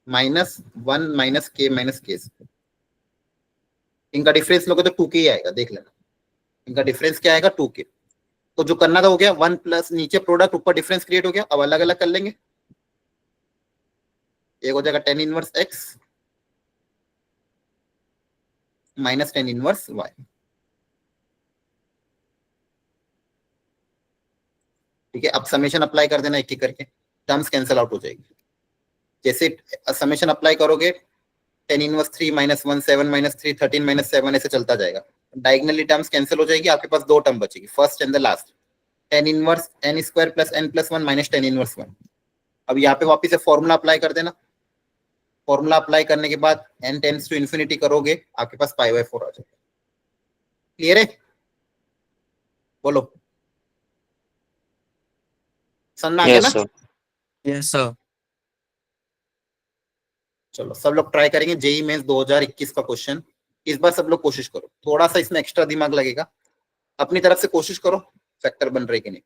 माइनस 1 माइनस के स्क्वायर। इनका डिफरेंस लोगे तो 2k ही आएगा, देख लेना इनका डिफरेंस क्या आएगा, 2k। तो जो करना था हो गया, 1 प्लस नीचे प्रोडक्ट ऊपर डिफरेंस क्रिएट हो गया। अब अलग अलग कर लेंगे, एक हो जाएगा tan inverse x minus tan inverse y. ठीक है, अब समेशन अप्लाई कर देना एक एक करके, टर्म्स कैंसिल आउट हो जाएगी। जैसे समेशन अप्लाई करोगे, 10 इनवर्स 3 माइनस 1 7 माइनस 3 13 माइनस 7 ऐसे चलता जाएगा। डायगनली टर्म्स कैंसिल हो जाएगी, आपके पास दो टर्म बचेगी, first and the last. Tan inverse n square plus n plus 1 minus tan inverse 1। अब यहाँ पे वापस से फॉर्मूला अप्लाई कर देना। फॉर्मूला अप्लाई करने के बाद n टेंड्स टू इन्फिनिटी करोगे, आपके पास पाई बाय 4 आ जाएगा। क्लियर है? बोलो, समझ आ गया ना? Yes sir. Yes sir. चलो सब लोग ट्राई करेंगे जेई मेंस 2021 का क्वेश्चन। इस बार सब लोग कोशिश करो, थोड़ा सा इसमें एक्स्ट्रा दिमाग लगेगा, अपनी तरफ से कोशिश करो, फैक्टर बन रहे कि नहीं।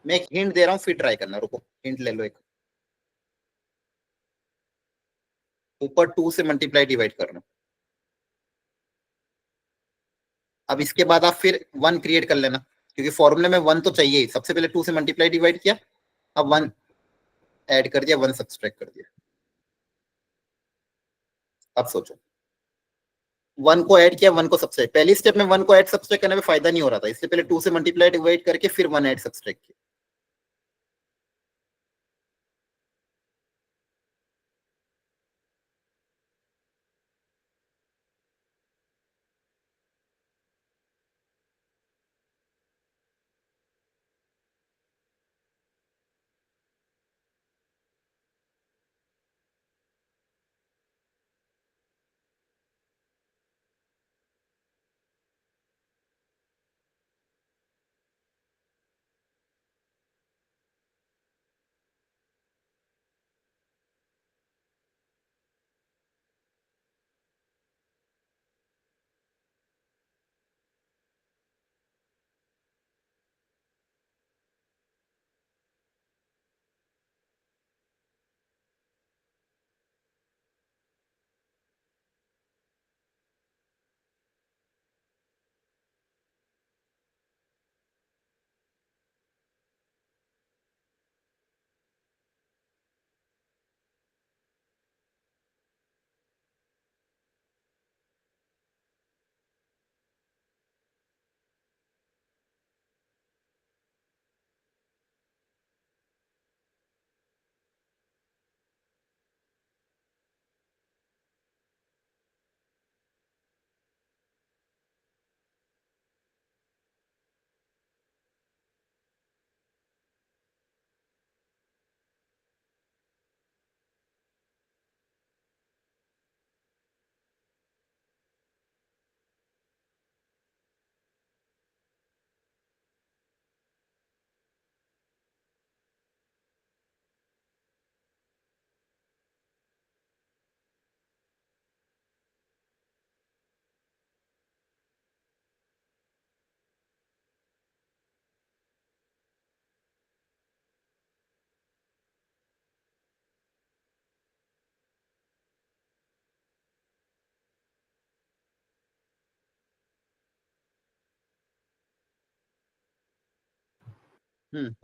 मैं एक हिंट दे रहा हूँ, फिर ट्राई करना। रुको, हिंट ले लो एक। ऊपर 2 से मल्टीप्लाई डिवाइड करना। अब इसके बाद आप फिर 1 क्रिएट कर लेना, क्योंकि फॉर्मूले में 1 तो चाहिए ही। सबसे पहले 2 से मल्टीप्लाई डिवाइड किया, अब 1 ऐड कर दिया, 1 सब्सट्रैक्ट कर दिया। अब सोचो, 1 को ऐड किया, 1 को सब्सट्रैक्ट। पहली स्टेप में 1 को ऐड सब्सट्रैक्ट करने में फायदा नहीं हो रहा था, इसलिए पहले 2 से मल्टीप्लाई डिवाइड करके फिर 1 ऐड सब्सट्रैक्ट किया।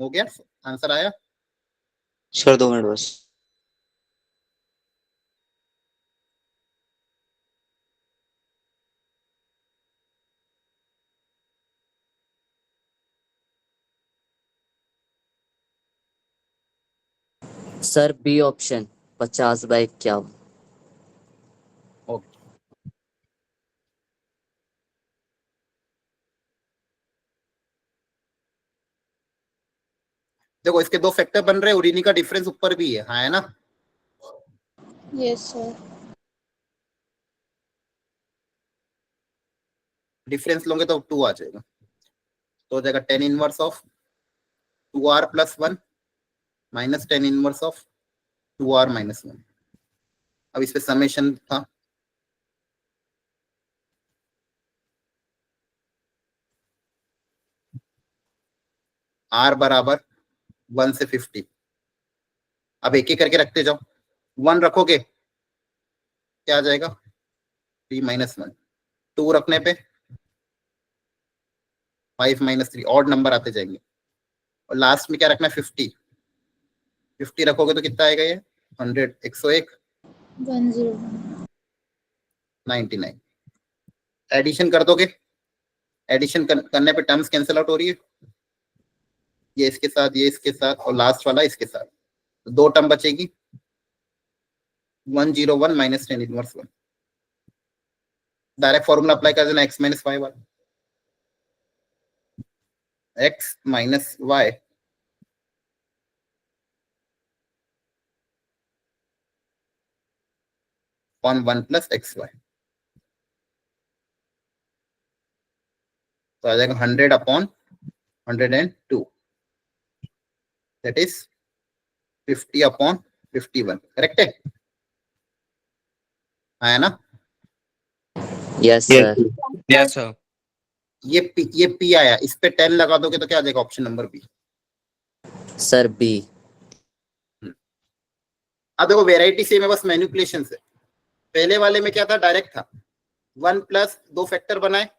हो गया, आंसर आया? सर 2 मिनट बस। Sir B option 50/51। ओके, देखो इसके दो फैक्टर बन रहे हैं और इन्हीं का डिफरेंस ऊपर भी है, हाँ है ना? Yes, sir. डिफरेंस लोगे तो 2 आ जाएगा, तो हो जाएगा 10 inverse of 2r plus 1 minus 10 inverse of 2r minus 1। अब इस पे समेशन था, r बराबर 1 से 50। अब एक एक करके रखते जाओ, 1 रखोगे क्या आ जाएगा? 3 -1, 2 रखने पे 5 -3, ऑड नंबर आते जाएंगे। और लास्ट में क्या रखना है? 50। 50 रखोगे तो कितना आएगा? ये 100, 101, 101. 99। एडिशन कर दोगे, एडिशन करने पे टर्म्स कैंसिल आउट हो रही है, ये इसके साथ, ये इसके साथ, और लास्ट वाला इसके साथ, तो 2 टर्म बचेगी। 101 minus tan inverse 1। Direct formula apply कर देना, x माइनस वाई वाला, x minus y upon 1 plus x y, तो आ जाएगा 100 upon 102, that is 50 upon 51। Correct है? आया ना? Yes sir. Yes sir. ये P आया, इस पे 10 लगा दोगे तो क्या आ जाएगा? Option number B. Sir B. अब देखो वेराइटी सेम है, बस मैनिपुलेशन है। पहले वाले में क्या था? डायरेक्ट था, 1 प्लस 2 फैक्टर बनाए,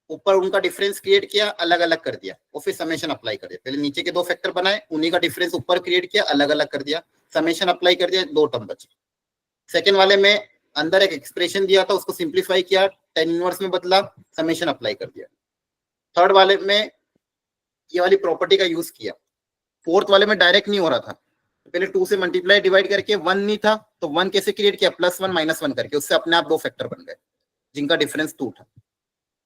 ऊपर उनका डिफरेंस क्रिएट किया, अलग अलग कर दिया, और फिर समेशन अप्लाई कर दिया। पहले नीचे के 2 फैक्टर बनाए, उन्हीं का डिफरेंस ऊपर क्रिएट किया, अलग अलग कर दिया, समेशन अप्लाई कर दिया, 2 टर्म बचे। सेकेंड वाले में अंदर एक एक्सप्रेशन दिया था, उसको सिंप्लीफाई किया, टेन इनवर्स में बदला, समेशन अप्लाई कर दिया। थर्ड वाले में ये वाली प्रॉपर्टी का यूज किया। फोर्थ वाले में डायरेक्ट नहीं हो रहा था, पहले 2 से मल्टीप्लाई डिवाइड करके, 1 नहीं था तो 1 कैसे क्रिएट किया? +1 -1 करके, उससे अपने आप 2 फैक्टर बन गए जिनका डिफरेंस 2 था।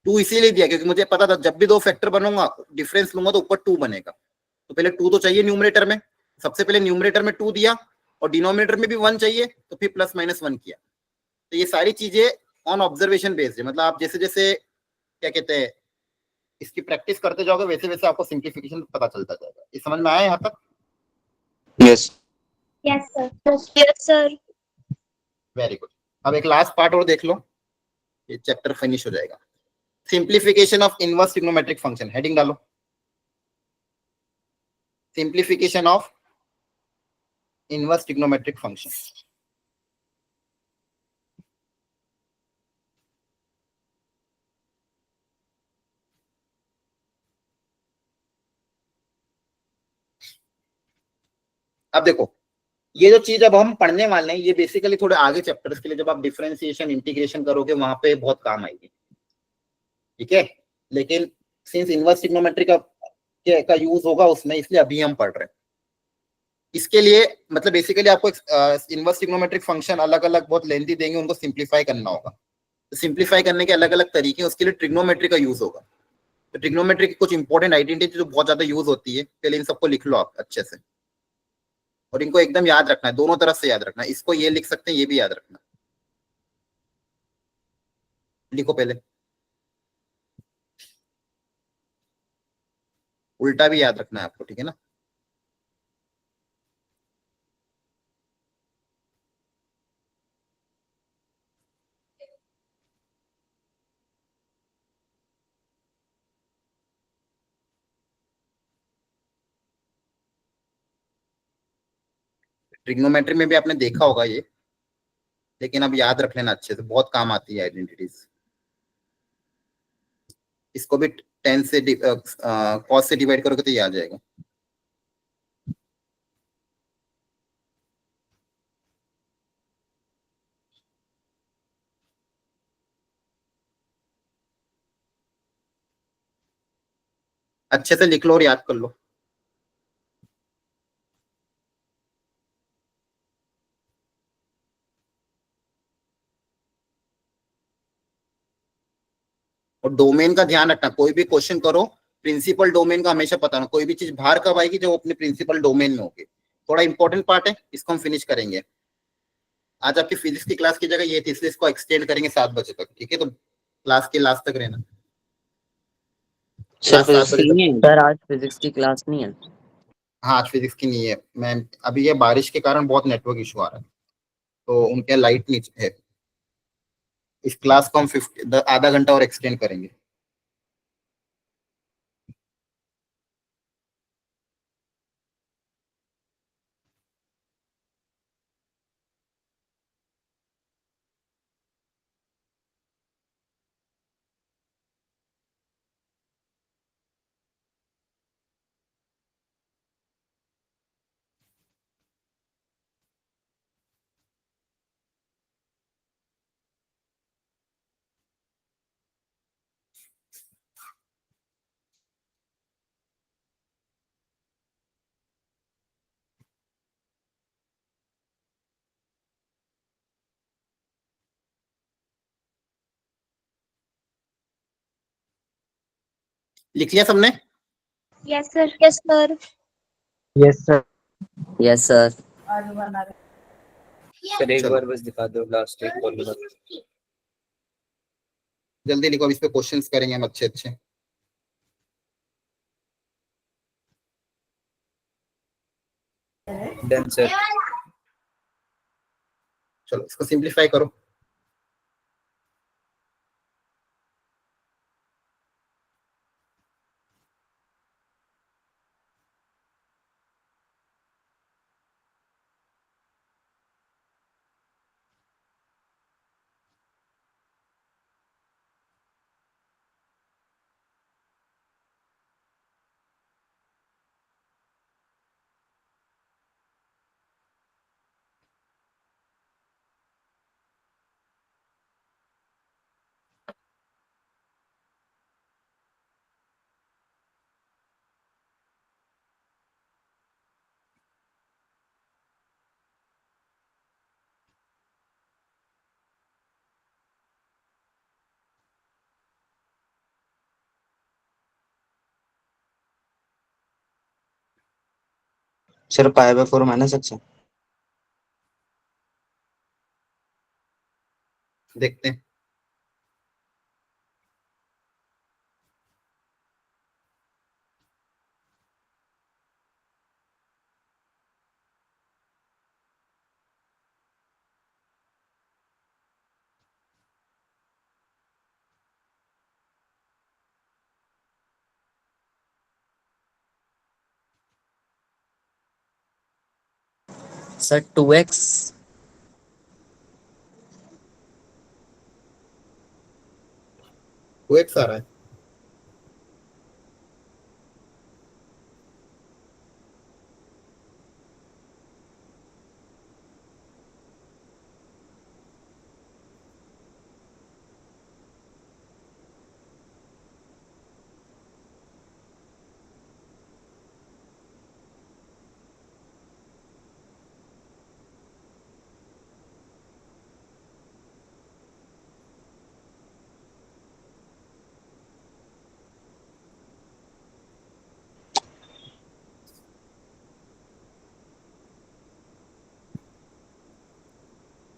2 इसीलिए दिया क्योंकि मुझे पता था जब भी 2 फैक्टर बनूंगा, डिफरेंस लूंगा तो ऊपर 2 बनेगा, तो पहले 2 तो चाहिए न्यूमरेटर में, सबसे पहले न्यूमरेटर में 2 दिया, और डिनोमिनेटर में भी 1 चाहिए, तो फिर +-1 किया। तो ये सारी चीजें ऑन ऑब्जर्वेशन बेस्ड है, मतलब आप जैसे जैसे क्या कहते हैं इसकी प्रैक्टिस करते जाओगे, वैसे वैसे आपको सिंप्लीफिकेशन पता चलता जाएगा। ये समझ में आया यहाँ तक? Yes. Yes, sir. Yes, sir. Very good. अब एक लास्ट पार्ट और देख लो, ये चैप्टर फिनिश हो जाएगा। Simplification of inverse trigonometric function, heading डालो, simplification of inverse trigonometric function. अब देखो, ये जो चीज अब हम पढ़ने वाले हैं, ये बेसिकली थोड़े आगे चैप्टर्स के लिए, जब आप डिफरेंशिएशन इंटीग्रेशन करोगे वहां पे बहुत काम आएगी, ठीक है? लेकिन सिंस इनवर्स ट्रिग्नोमेट्री का यूज होगा उसमें, इसलिए अभी हम पढ़ रहे हैं। इसके लिए मतलब बेसिकली आपको इनवर्स ट्रिग्नोमेट्रिक फंक्शन अलग अलग बहुत लेंथी देंगे, उनको सिंप्लीफाई करना होगा। तो सिंप्लीफाई करने के अलग अलग तरीके हैं, उसके लिए ट्रिग्नोमेट्री का यूज होगा। तो ट्रिग्नोमेट्री की कुछ इंपॉर्टेंट आइडेंटिटी जो बहुत ज्यादा यूज होती है, पहले इन सबको लिख लो आप अच्छे से, और इनको एकदम याद रखना है, दोनों तरफ से याद रखना है। इसको ये लिख सकते हैं, ये भी याद रखना। लिखो पहले, उल्टा भी याद रखना है आपको, ठीक है ना? ट्रिग्नोमेट्री में भी आपने देखा होगा ये, लेकिन अब याद रख लेना अच्छे से, बहुत काम आती है आइडेंटिटीज। इसको भी 10 से कॉस से डिवाइड करोगे तो ये आ जाएगा। अच्छे से लिख लो और याद कर लो। और डोमेन का ध्यान रखना, कोई भी क्वेश्चन करो प्रिंसिपल डोमेन का हमेशा पता ना, कोई भी चीज बाहर कब आएगी जो अपने प्रिंसिपल डोमेन में होगी। थोड़ा इंपॉर्टेंट पार्ट है, इसको हम फिनिश करेंगे। आज आपकी फिजिक्स की क्लास की जगह ये थी, इसलिए इसको एक्सटेंड करेंगे 7 बजे तक, ठीक है? तो क्लास के लास्ट तक रहना, सर क्लास 7 फिजिक्स बजे की तक। नहीं है? सर आज फिजिक्स की क्लास नहीं है। हाँ, आज फिजिक्स की नहीं है मैम, अभी ये बारिश के कारण बहुत नेटवर्क इशू आ रहा है, तो उनके लाइट नहीं है। इस क्लास को हम 50 आधा घंटा और एक्सटेंड करेंगे। लिख लिया सबने? Yes sir. Yes sir. Yes sir. Yes sir. Sir एक चलो। बार बस दिखा दो लास्ट एक कॉलम। जल्दी लिखो, अब इस पे क्वेश्चंस करेंगे हम अच्छे अच्छे। Done sir. चलो इसको सिंप्लीफाई करो। Sir pi by 4 minus x. देखते हैं। सर 2x 2x आ रहा है।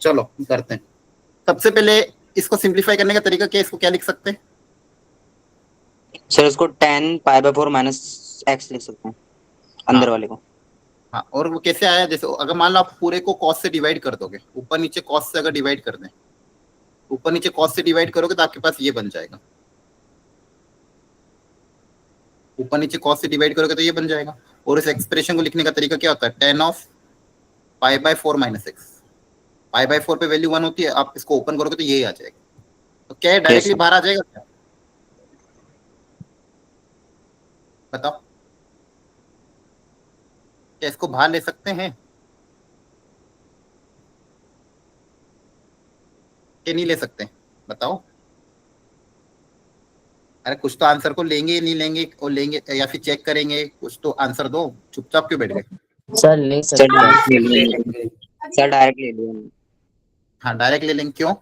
चलो करते हैं। सबसे पहले इसको सिंप्लीफाई करने का तरीका क्या है, इसको क्या लिख सकते हैं? सर इसको 10 पाई बाय 4 माइनस एक्स लिख सकते हैं अंदर हाँ वाले को। हाँ, और वो कैसे आया? जैसे अगर मान लो आप पूरे को कॉस से डिवाइड कर दोगे, ऊपर नीचे कॉस से अगर डिवाइड कर दें, ऊपर नीचे कॉस से डिवाइड करोगे तो आपके पास ये बन जाएगा। ऊपर नीचे कॉस से डिवाइड करोगे तो ये बन जाएगा। और इस एक्सप्रेशन को लिखने का तरीका क्या होता है? 10 of pi by 4 minus x. Pi by 4 पे वैल्यू 1 होती है, आप इसको ओपन करोगे तो यही आ जाएगा। तो क्या है, यस डायरेक्टली सर। बाहर आ जाएगा क्या? बताओ, क्या इसको बाहर ले सकते हैं कि नहीं ले सकते? बताओ। अरे कुछ तो आंसर को लेंगे नहीं लेंगे, और लेंगे या फिर चेक करेंगे, कुछ तो आंसर दो। चुपचाप क्यों बैठ गए? सर ले सर सकते हैं। डायरेक्ट ले ले लिया। लेंगे। सर डायरेक्ट ले लिया। हाँ डायरेक्ट ले लेंगे, क्यों?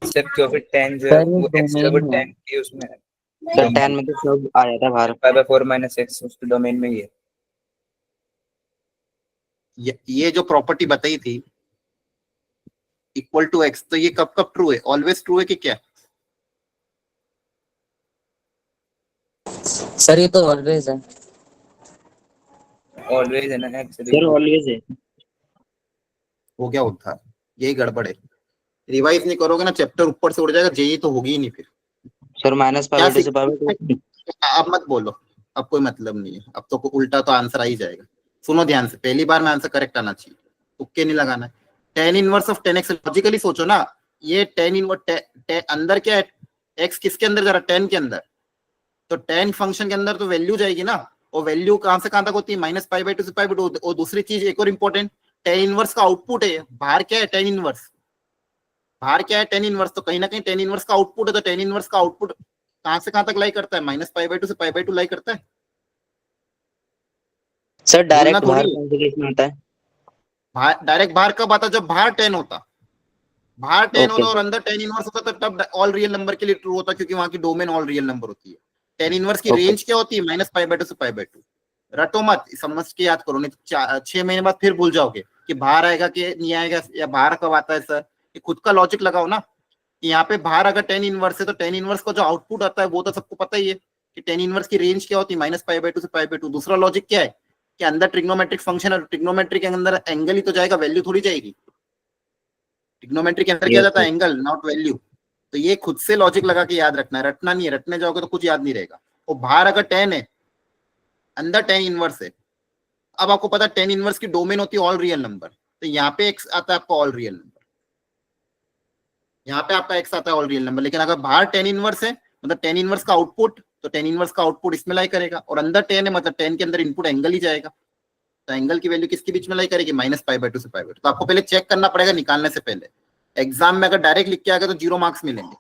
सर क्योंकि 10 जो है सर ये वो एक्स का वो डोमेन है। 10 की उसमें है। सर 10 में तो सब आ जाता है बाहर। पाई बाय 4 माइनस एक्स उसके डोमेन में ही है। ये जो प्रॉपर्टी बताई थी इक्वल टू एक्स, तो ये कब कब ट्रू है? ऑलवेज ट्रू है कि क्या? सर ये तो ऑलवेज है। ऑलवेज है ना एक्स। सर ऑलवेज है। हो गया उद्धार। यही गड़बड़ है। रिवाइज नहीं करोगे ना, चैप्टर ऊपर से उड़ जाएगा, जेई तो होगी ही नहीं फिर। सर माइनस पाई क्या बाय 2 से सीख, पाई बाय 2। अब मत बोलो, अब कोई मतलब नहीं है। अब तो उल्टा तो आंसर आ ही जाएगा। सुनो ध्यान से, पहली बार में आंसर करेक्ट आना चाहिए, तुक्के नहीं लगाना है। Ten inverse of 10x, logically सोचो ना। ये टेन इनवर्स अंदर क्या है? एक्स किसके अंदर जा रहा है? 10 के अंदर। तो 10 फंक्शन के अंदर तो वैल्यू जाएगी ना। और वैल्यू कहां से कहां तक होती है? माइनस पाई बाय 2 से पाई बाय 2। और दूसरी चीज एक और इंपॉर्टेंट, टेन इनवर्स का आउटपुट है। बाहर क्या है? Tan inverse. बाहर क्या है? Tan inverse. तो कहीं ना कहीं टेन इनवर्स का आउटपुट है, तो टेन इनवर्स का आउटपुट कहां से कहां तक लाई करता है? माइनस पाई बाय 2 से पाई बाय 2 लाई करता है। सर भूलना डायरेक्ट थोड़ी बाहर है। कौन से केस में आता है? डायरेक्ट बाहर कब आता? जब बाहर 10 होता। बाहर 10 Okay. होता और अंदर 10 इनवर्स होता तो तब ऑल रियल नंबर के लिए ट्रू होता, क्योंकि वहां की डोमेन ऑल रियल नंबर होती है। 10 इनवर्स की Okay. रेंज क्या होती है? -π/2 से π/2। रटो मत, समझ के याद करो, नहीं 6 महीने बाद फिर भूल जाओगे कि बाहर आएगा कि नहीं आएगा, या बाहर कब आता है सर। ये खुद का लॉजिक लगाओ ना कि यहाँ पे बाहर अगर 10 इनवर्स है तो 10 इनवर्स का जो आउटपुट आता है वो तो सबको पता ही है कि 10 इनवर्स की रेंज क्या होती है, -π/2 से π/2। दूसरा लॉजिक क्या है कि अंदर ट्रिग्नोमेट्रिक फंक्शन है, ट्रिग्नोमेट्रिक के अंदर एंगल ही तो जाएगा, वैल्यू थोड़ी जाएगी। ट्रिग्नोमेट्री के अंदर क्या Yes, जाता है? sir. Angle, not value. तो ये खुद से लॉजिक लगा के याद रखना है, रटना नहीं है, रटने जाओगे तो कुछ याद नहीं रहेगा। और बाहर अगर 10 है, अंदर 10 इनवर्स है, अब आपको पता है 10 इनवर्स की डोमेन होती है ऑल रियल नंबर, तो यहाँ पे एक्स आता है आपका ऑल रियल नंबर, यहाँ पे आपका एक्स आता है ऑल रियल नंबर। लेकिन अगर बाहर 10 इनवर्स है, मतलब 10 इनवर्स का आउटपुट, तो 10 इनवर्स का आउटपुट इसमें लाई करेगा, और अंदर 10 है मतलब 10 के अंदर इनपुट एंगल ही जाएगा, तो एंगल की वैल्यू किसके बीच में लाई करेगी? -π/2 से π/2। तो आपको पहले चेक करना पड़ेगा निकालने से पहले। एग्जाम में अगर डायरेक्ट लिख के आ गया तो 0 मार्क्स मिलेंगे।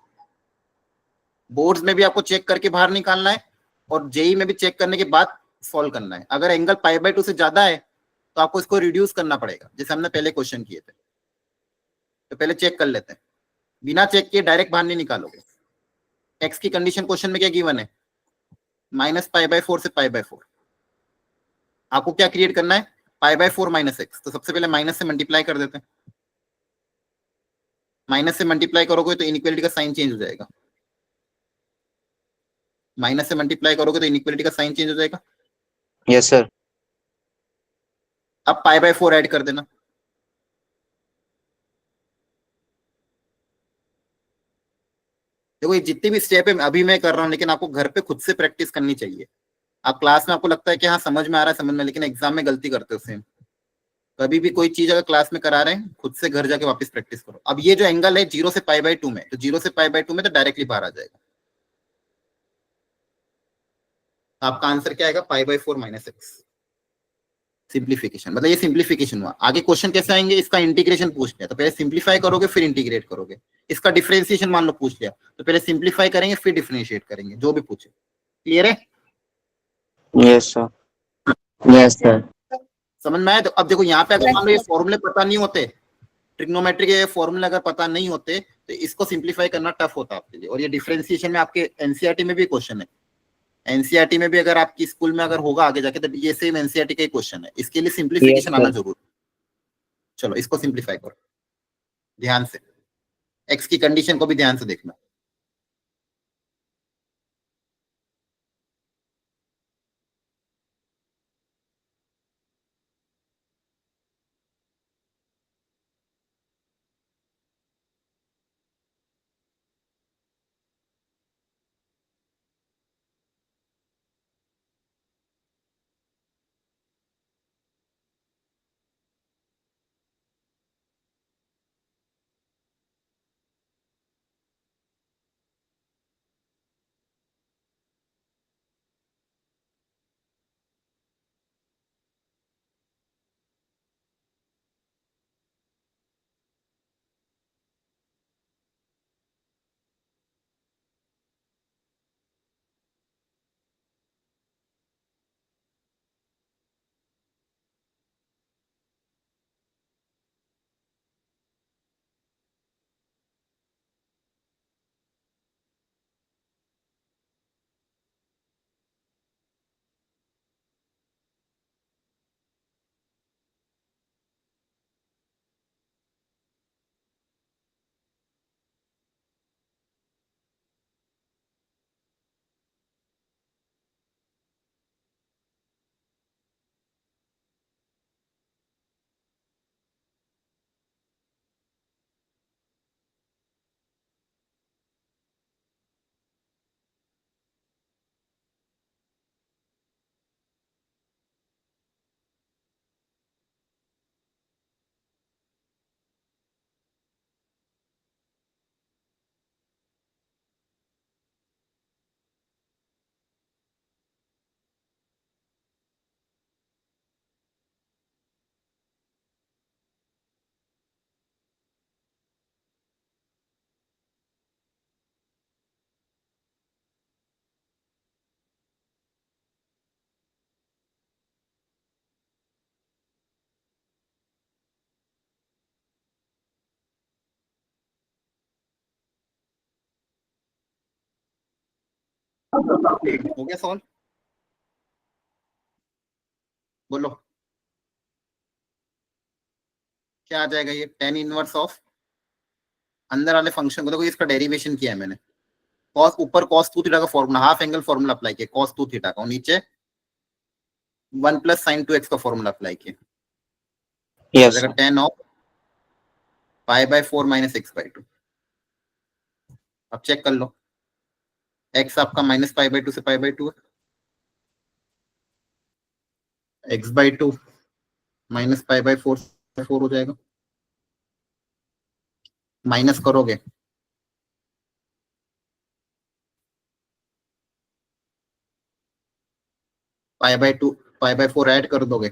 बोर्ड्स में भी आपको चेक करके बाहर निकालना है, और जेई में भी चेक करने के बाद सॉल्व करना है। अगर एंगल π/2 से ज्यादा है तो आपको इसको रिड्यूस करना पड़ेगा, जैसे हमने पहले क्वेश्चन किए थे। तो पहले चेक कर लेते हैं, बिना चेक किए डायरेक्ट बाहर नहीं निकालोगे। एक्स की कंडीशन क्वेश्चन में क्या गिवन है? -π/4 से π/4। आपको क्या क्रिएट करना है? π/4 - x। तो सबसे पहले माइनस से मल्टीप्लाई कर देते हैं, माइनस से मल्टीप्लाई करोगे तो इनइक्वालिटी का साइन चेंज हो जाएगा, माइनस से मल्टीप्लाई करोगे तो इनइक्वालिटी का साइन चेंज हो जाएगा। Yes, sir. अब π/4 ऐड कर देना, देखो ये जितनी भी स्टेप है अभी मैं कर रहा हूँ, लेकिन आपको घर पे खुद से प्रैक्टिस करनी चाहिए। आप क्लास में आपको लगता है कि हाँ समझ में आ रहा है, समझ में, लेकिन एग्जाम में गलती करते हो सेम। कभी भी कोई चीज अगर क्लास में करा रहे हैं, खुद से घर जाके वापस प्रैक्टिस करो। अब ये जो एंगल है 0 से π/2 में, तो 0 से π/2 में तो डायरेक्टली बाहर आ जाएगा। आपका आंसर क्या आएगा? π/4 - x। सिंप्लीफिकेशन, मतलब ये सिंप्लीफिकेशन हुआ। आगे क्वेश्चन कैसे आएंगे? इसका इंटीग्रेशन पूछ लिया तो पहले सिंप्लीफाई करोगे फिर इंटीग्रेट करोगे। इसका डिफरेंशिएशन मान लो पूछ लिया तो पहले सिंप्लीफाई करेंगे फिर डिफरेंशिएट करेंगे, जो भी पूछे। क्लियर है? Yes, sir. Yes sir. समझ में आया? तो अब देखो यहाँ पे अगर Yes, मान लो ये sir. फॉर्मूले पता नहीं होते, ट्रिग्नोमेट्री के फॉर्मूले अगर पता नहीं होते तो इसको सिंप्लीफाई करना टफ होता आपके लिए। और ये डिफरेंशिएशन में आपके एनसीईआरटी में भी क्वेश्चन है, एनसीईआरटी में भी अगर आपकी स्कूल में अगर होगा आगे जाके तो ये सेम एनसीईआरटी का ही क्वेश्चन है। इसके लिए Yes, सिंप्लीफिकेशन आना sir. जरूर। चलो इसको सिंप्लीफाई करो ध्यान से, एक्स की कंडीशन को भी ध्यान से देखना। हो गया सॉल्व? बोलो क्या आ जाएगा ये? टेन इनवर्स ऑफ अंदर वाले फंक्शन को देखो, इसका डेरिवेशन किया है मैंने। कॉस ऊपर cos 2 थीटा का formula, half angle formula apply किया cos 2 थीटा का, और नीचे 1 प्लस साइन 2x का फॉर्मूला अप्लाई किया। यस जगह 10 of pi by 4 minus x by 2। अब चेक कर लो, x आपका माइनस पाई बाय 2 से पाई बाय 2 है, x by 2 minus pi by 4 4 हो जाएगा। माइनस करोगे pi by 2 pi by 4 add कर दोगे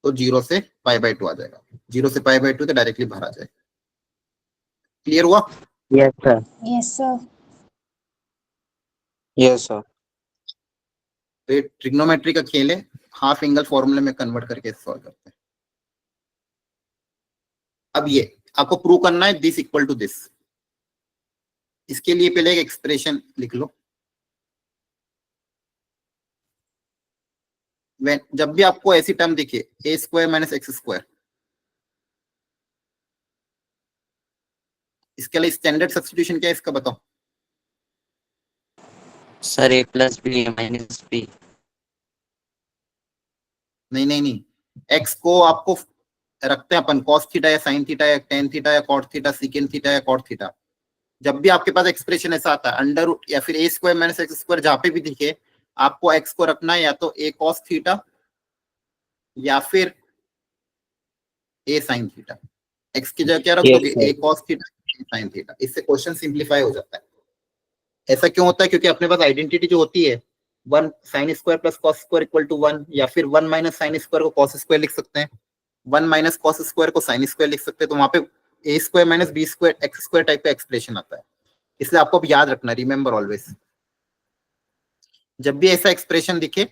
तो 0 से पाई बाय 2 आ जाएगा। 0 से पाई बाय 2 तो डायरेक्टली बाहर आ जाएगा। क्लियर हुआ? Yes sir Yes, sir. Yes sir. तो ये ट्रिग्नोमेट्री का खेल है, हाफ एंगल फॉर्मूले में कन्वर्ट करके सॉल्व करते हैं। अब ये आपको प्रूव करना है दिस इक्वल टू दिस। इसके लिए पहले एक एक्सप्रेशन लिख लो। जब भी आपको ऐसी टर्म दिखे a square minus x square, इसके लिए स्टैंडर्ड सब्स्टिट्यूशन क्या है इसका बताओ। Sir a plus b a minus b. नहीं नहीं नहीं, एक्स को आपको रखते हैं अपन कॉस थीटा या साइन थीटा या टेन थीटा या कॉट थीटा, सिकेंड थीटा या कॉट थीटा। जब भी आपके पास एक्सप्रेशन ऐसा आता है अंडर रूट या फिर ए स्क्वायर माइनस एक्स स्क्वायर, जहां पे भी दिखे आपको एक्स को रखना है या तो ए कॉस थीटा या फिर ए साइन थीटा। एक्स की जगह क्या रख दोगे? ए कॉस थीटा साइन थीटा। इससे क्वेश्चन सिंप्लीफाई हो जाता है। ऐसा क्यों होता है? क्योंकि अपने पास आइडेंटिटी जो होती है 1 sine square plus cos square equal to 1, या फिर 1 माइनस साइन स्क्वायर को कॉस स्क्वायर लिख सकते हैं, 1 माइनस कॉस स्क्वायर को साइन स्क्वायर लिख सकते हैं। तो वहां पे a square minus b square x square type का एक्सप्रेशन आता है। इसलिए आपको अब याद रखना, रिमेंबर ऑलवेज, जब भी ऐसा एक्सप्रेशन दिखे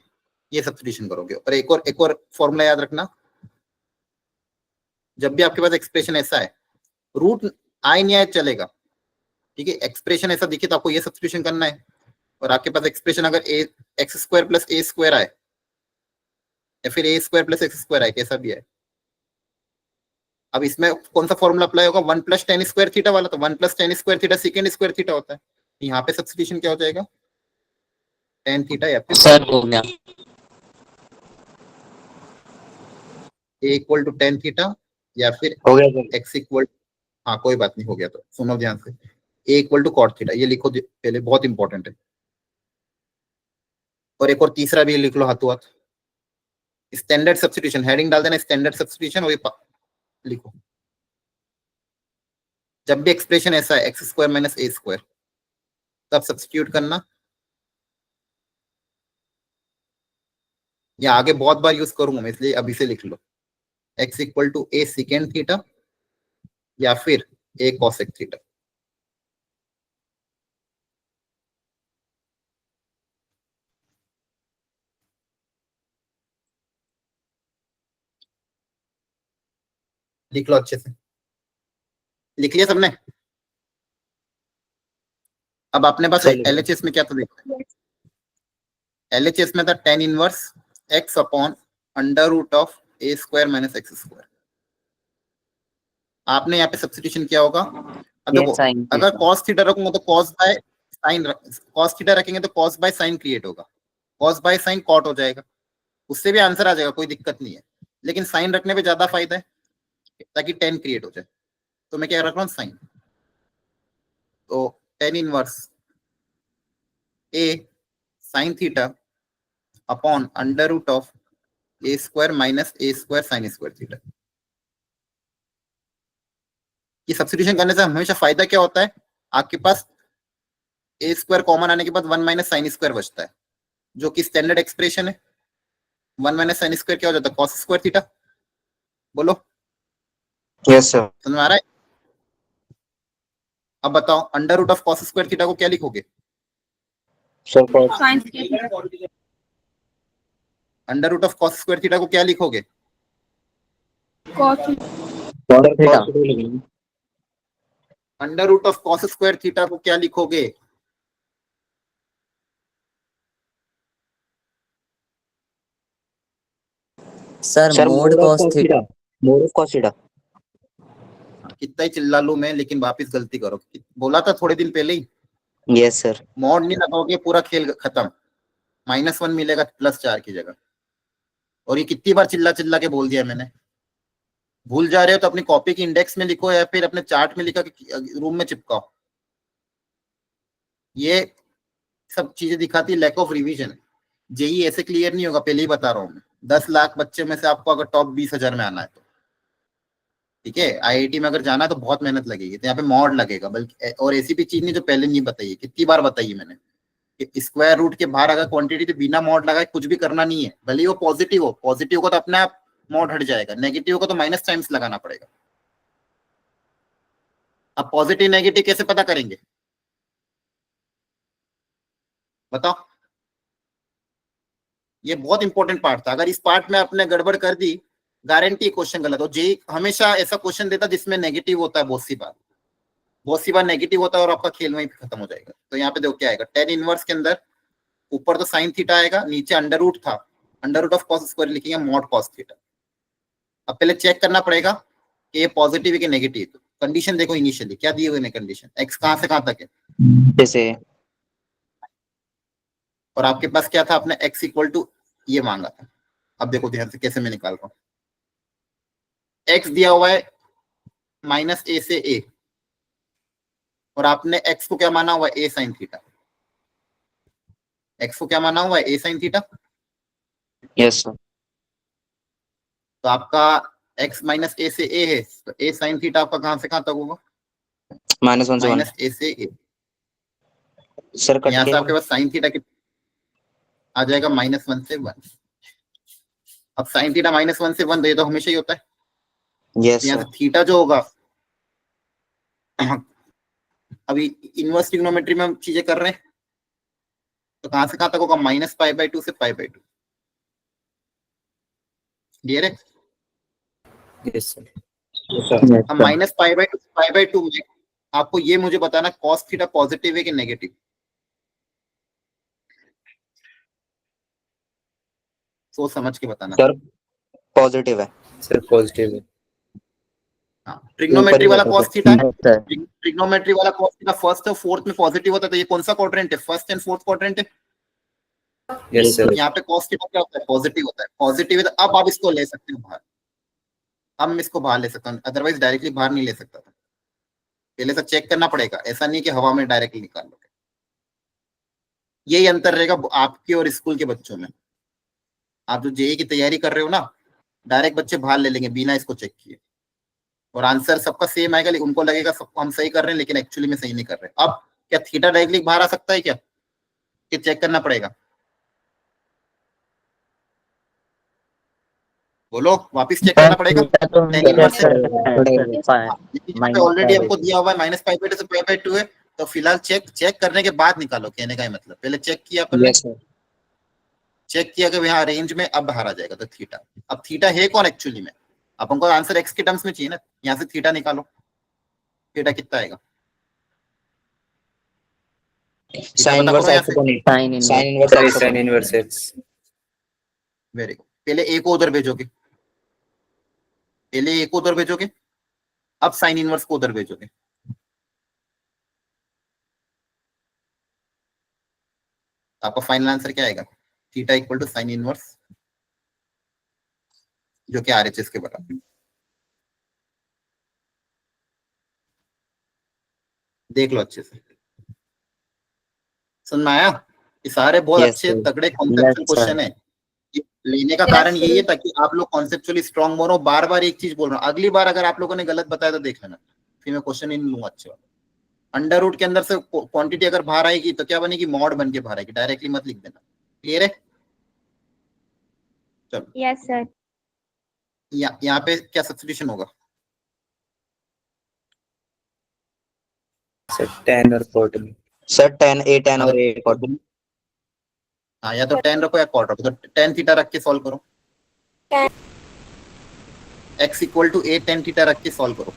ये सब्स्टिट्यूशन करोगे। और एक और फॉर्मूला याद रखना, जब भी आपके पास एक्सप्रेशन ऐसा है, रूट आए नहीं आए चलेगा, ठीक है, एक्सप्रेशन ऐसा दिखे तो आपको ये सब्स्टिट्यूशन करना है। और आपके पास एक्सप्रेशन अगर ए एक्स स्क्वायर प्लस ए स्क्वायर आए या फिर ए स्क्वायर प्लस एक्स स्क्वायर आए, कैसा भी है, अब इसमें कौन सा फॉर्मूला अप्लाई होगा? 1 प्लस टेन स्क्वायर थीटा वाला। तो 1 plus ten square theta second square theta होता है। यहाँ पे सब्स्टिट्यूशन क्या हो जाएगा? टेन थीटा या फिर सर हो गया। ए इक्वल टू टेन थीटा या फिर हो गया सर। एक्स इक्वल, हाँ कोई बात नहीं, हो गया। तो सुनो ध्यान से, ए इक्वल टू कॉट थीटा, ये लिखो पहले, बहुत इंपॉर्टेंट है। और एक और तीसरा भी लिख लो हाथों हाथ, स्टैंडर्ड सब्स्टिट्यूशन, हेडिंग डाल देना स्टैंडर्ड सब्स्टिट्यूशन, और ये लिखो। जब भी एक्सप्रेशन ऐसा है x square minus a square, तब सब्स्टिट्यूट करना। या आगे बहुत बार यूज करूंगा मैं, इसलिए अभी से लिख लो, x equal to a second theta या फिर ए कॉसेक थीटा। लिख लो अच्छे से, लिख लिया सबने? अब अपने पास एलएचएस में क्या था देखो, एलएचएस में था tan inverse x upon under root of a square minus x square. आपने यहाँ पे सब्स्टिट्यूशन किया होगा। अब देखो, sin अगर थीटा। कॉस थीटा रखूंगा तो cos by sine, cos theta रखेंगे तो कॉस बाय साइन क्रिएट होगा, कॉस बाय साइन कॉट हो जाएगा, उससे भी आंसर आ जाएगा, कोई दिक्कत नहीं है। लेकिन साइन रखने पे ज्यादा फायदा है ताकि टेन क्रिएट हो जाए। तो मैं क्या रख रहा हूँ? साइन। तो tan inverse a sine theta upon under root of a square minus a square sine square theta. ये सब्स्टिट्यूशन करने से हमेशा फायदा क्या होता है? आपके पास ए स्क्वायर कॉमन आने के बाद 1 माइनस साइन स्क्वायर बचता है, जो कि स्टैंडर्ड एक्सप्रेशन है। 1 माइनस साइन स्क्वायर क्या हो जाता है? Cos square theta. बोलो, यस सर। समझ में आ रहा है? अब बताओ, under root of cos square theta को क्या लिखोगे? सर Science के under root of cos square theta को क्या लिखोगे? cos theta. Under root of cos square theta को क्या लिखोगे? Sir sir mod cos theta. Mod of cos theta. कितना ही चिल्ला लूं मैं, लेकिन वापिस गलती करो। बोला था थोड़े दिन पहले ही, यस सर। मॉड नहीं लगाओगे पूरा खेल खत्म। -1 मिलेगा +4 की जगह। और ये कितनी बार चिल्ला चिल्ला के बोल दिया मैंने। भूल जा रहे हो तो अपनी कॉपी की इंडेक्स में लिखो या फिर अपने चार्ट में लिखा के रूम में चिपकाओ। ये सब चीजें दिखाती है लैक ऑफ रिवीजन। जेई ऐसे क्लियर नहीं होगा, पहले ही बता रहा हूँ मैं। 10 लाख बच्चे में से आपको अगर टॉप 20,000 में आना है तो ठीक है। आईआईटी में अगर जाना है तो बहुत मेहनत लगेगी, तो यहाँ पे मॉड लगेगा। बल्कि और ऐसी भी चीज नहीं जो पहले नहीं बताई है, कितनी बार बताई है मैंने कि स्क्वायर रूट के बाहर अगर क्वांटिटी तो बिना मॉड लगाए कुछ भी करना नहीं है। भले ही वो पॉजिटिव हो, पॉजिटिव को तो अपने आप मॉड हट जाएगा, नेगेटिव को तो माइनस टाइम्स लगाना पड़ेगा। अब पॉजिटिव नेगेटिव कैसे पता करेंगे बताओ। ये बहुत इंपॉर्टेंट पार्ट था। अगर इस पार्ट में आपने गड़बड़ कर दी, गारंटी क्वेश्चन गलत हो। जेई हमेशा ऐसा क्वेश्चन देता जिसमें नेगेटिव होता है, बहुत सी बार नेगेटिव होता है और आपका खेल वहीं खत्म हो जाएगा। तो यहाँ पे देखो क्या आएगा, tan इनवर्स के अंदर ऊपर तो साइन थीटा आएगा, नीचे अंडर रूट था, under root of cos square लिखेंगे मॉड कॉस थीटा। अब पहले चेक करना पड़ेगा कि ये पॉजिटिव है कि नेगेटिव। तो कंडीशन देखो, इनिशियली क्या दिए हुए ने कंडीशन, एक्स कहां से कहां तक है, जैसे और आपके पास क्या था, आपने x इक्वल टू ये मांगा था। अब देखो ध्यान से कैसे मैं निकाल रहा हूं। x दिया हुआ है -a से a, और आपने x को क्या माना हुआ है, a sin थीटा। x को क्या माना हुआ है, a sin theta. Yes sir. तो आपका x -a से a है, तो a sin थीटा आपका कहां से कहां तक होगा, -1 से 1 -a से a। सर कट यहाँ से के आपके पास sin थीटा आ जाएगा -1 से 1। अब sin थीटा -1 से 1 तो ये तो हमेशा ही होता है। यस यहाँ सर। से थीटा जो होगा, अभी इनवर्स ट्रिग्नोमेट्री में हम चीजें कर रहे हैं, तो कहां से कहां तक होगा, -π/2 से π/2। क्लियर है। Yes sir. अब -π/2 से π/2 में आपको ये मुझे बताना cos थीटा पॉजिटिव है कि नेगेटिव। सोच समझ के बताना। सर पॉजिटिव है। सर पॉजिटिव है। हाँ, ट्रिग्नोमेट्री वाला cos थीटा है। सर ट्रिग्नोमेट्री वाला cos थीटा फर्स्ट और फोर्थ में पॉजिटिव होता है, तो ये कौन सा क्वाड्रेंट है, फर्स्ट एंड फोर्थ क्वाड्रेंट है। Yes sir. यहाँ पे cos थीटा क्या होता है, पॉजिटिव होता है। पॉजिटिव है तो अब आप इसको ले सकते हो बाहर। अब मैं इसको बाहर ले सकता हूँ, अदरवाइज डायरेक्टली बाहर नहीं ले सकता था। पहले से चेक करना पड़ेगा, ऐसा नहीं कि हवा में डायरेक्टली निकाल लोगे। यही अंतर रहेगा आपके और स्कूल के बच्चों में। आप जो जेई की तैयारी कर रहे हो ना, डायरेक्ट बच्चे बाहर ले लेंगे बिना इसको चेक किए, और आंसर सबका सेम आएगा, लेकिन उनको लगेगा सबको हम सही कर रहे हैं, लेकिन एक्चुअली में सही नहीं कर रहे। अब क्या थीटा डायरेक्टली बाहर आ सकता है क्या, कि चेक करना पड़ेगा, बोलो वापिस चेक करना पड़ेगा। tan इनवर्स ऑलरेडी आपको दिया हुआ है -π/2 से π/2 है, तो फिलहाल चेक करने के बाद निकालो, कहने का मतलब पहले चेक किया अपन ने। Yes sir. चेक किया कि यहाँ रेंज में अब बाहर आ जाएगा, तो थीटा। अब थीटा है कौन एक्चुअली में, अपन को आंसर एक्स के टर्म्स में चाहिए ना, यहाँ से थीटा निकालो। थीटा कितना आएगा, साइन इनवर्स यहाँ एक्स से। Sine inverse sir x sine inverse x. Very good. पहले ए को उधर भेजोगे, पहले ए को उधर भेजोगे, अब साइन इनवर्स को उधर भेजोगे। आपका फाइनल आंसर क्या आएगा, theta equal to sine inverse, जो कि आरएचएस के बराबर। देख लो अच्छे से, समझ में आया। ये सारे बहुत Yes, अच्छे sir. तगड़े कॉन्सेप्चुअल क्वेश्चन है। ये लेने का कारण यही है ताकि आप लोग कॉन्सेप्चुअली स्ट्रांग बनो। बार बार एक चीज बोल रहा हूँ, अगली बार अगर आप लोगों ने गलत बताया तो देख लेना, फिर मैं क्वेश्चन ही नहीं लूंगा अच्छे वाला। अंडर रूट के अंदर से क्वांटिटी अगर बाहर आएगी तो क्या बनेगी, मॉड बन के बाहर आएगी, डायरेक्टली मत लिख देना। क्लियर है। चलो यस सर। यहाँ पे क्या सब्स्टिट्यूशन होगा, सर 10 और 14। सर 10 और 8। हाँ, या तो 10 रखो या क्वार्टर रखो। तो tan थीटा रख के सॉल्व करो, x equal to a tan theta रख के सॉल्व करो।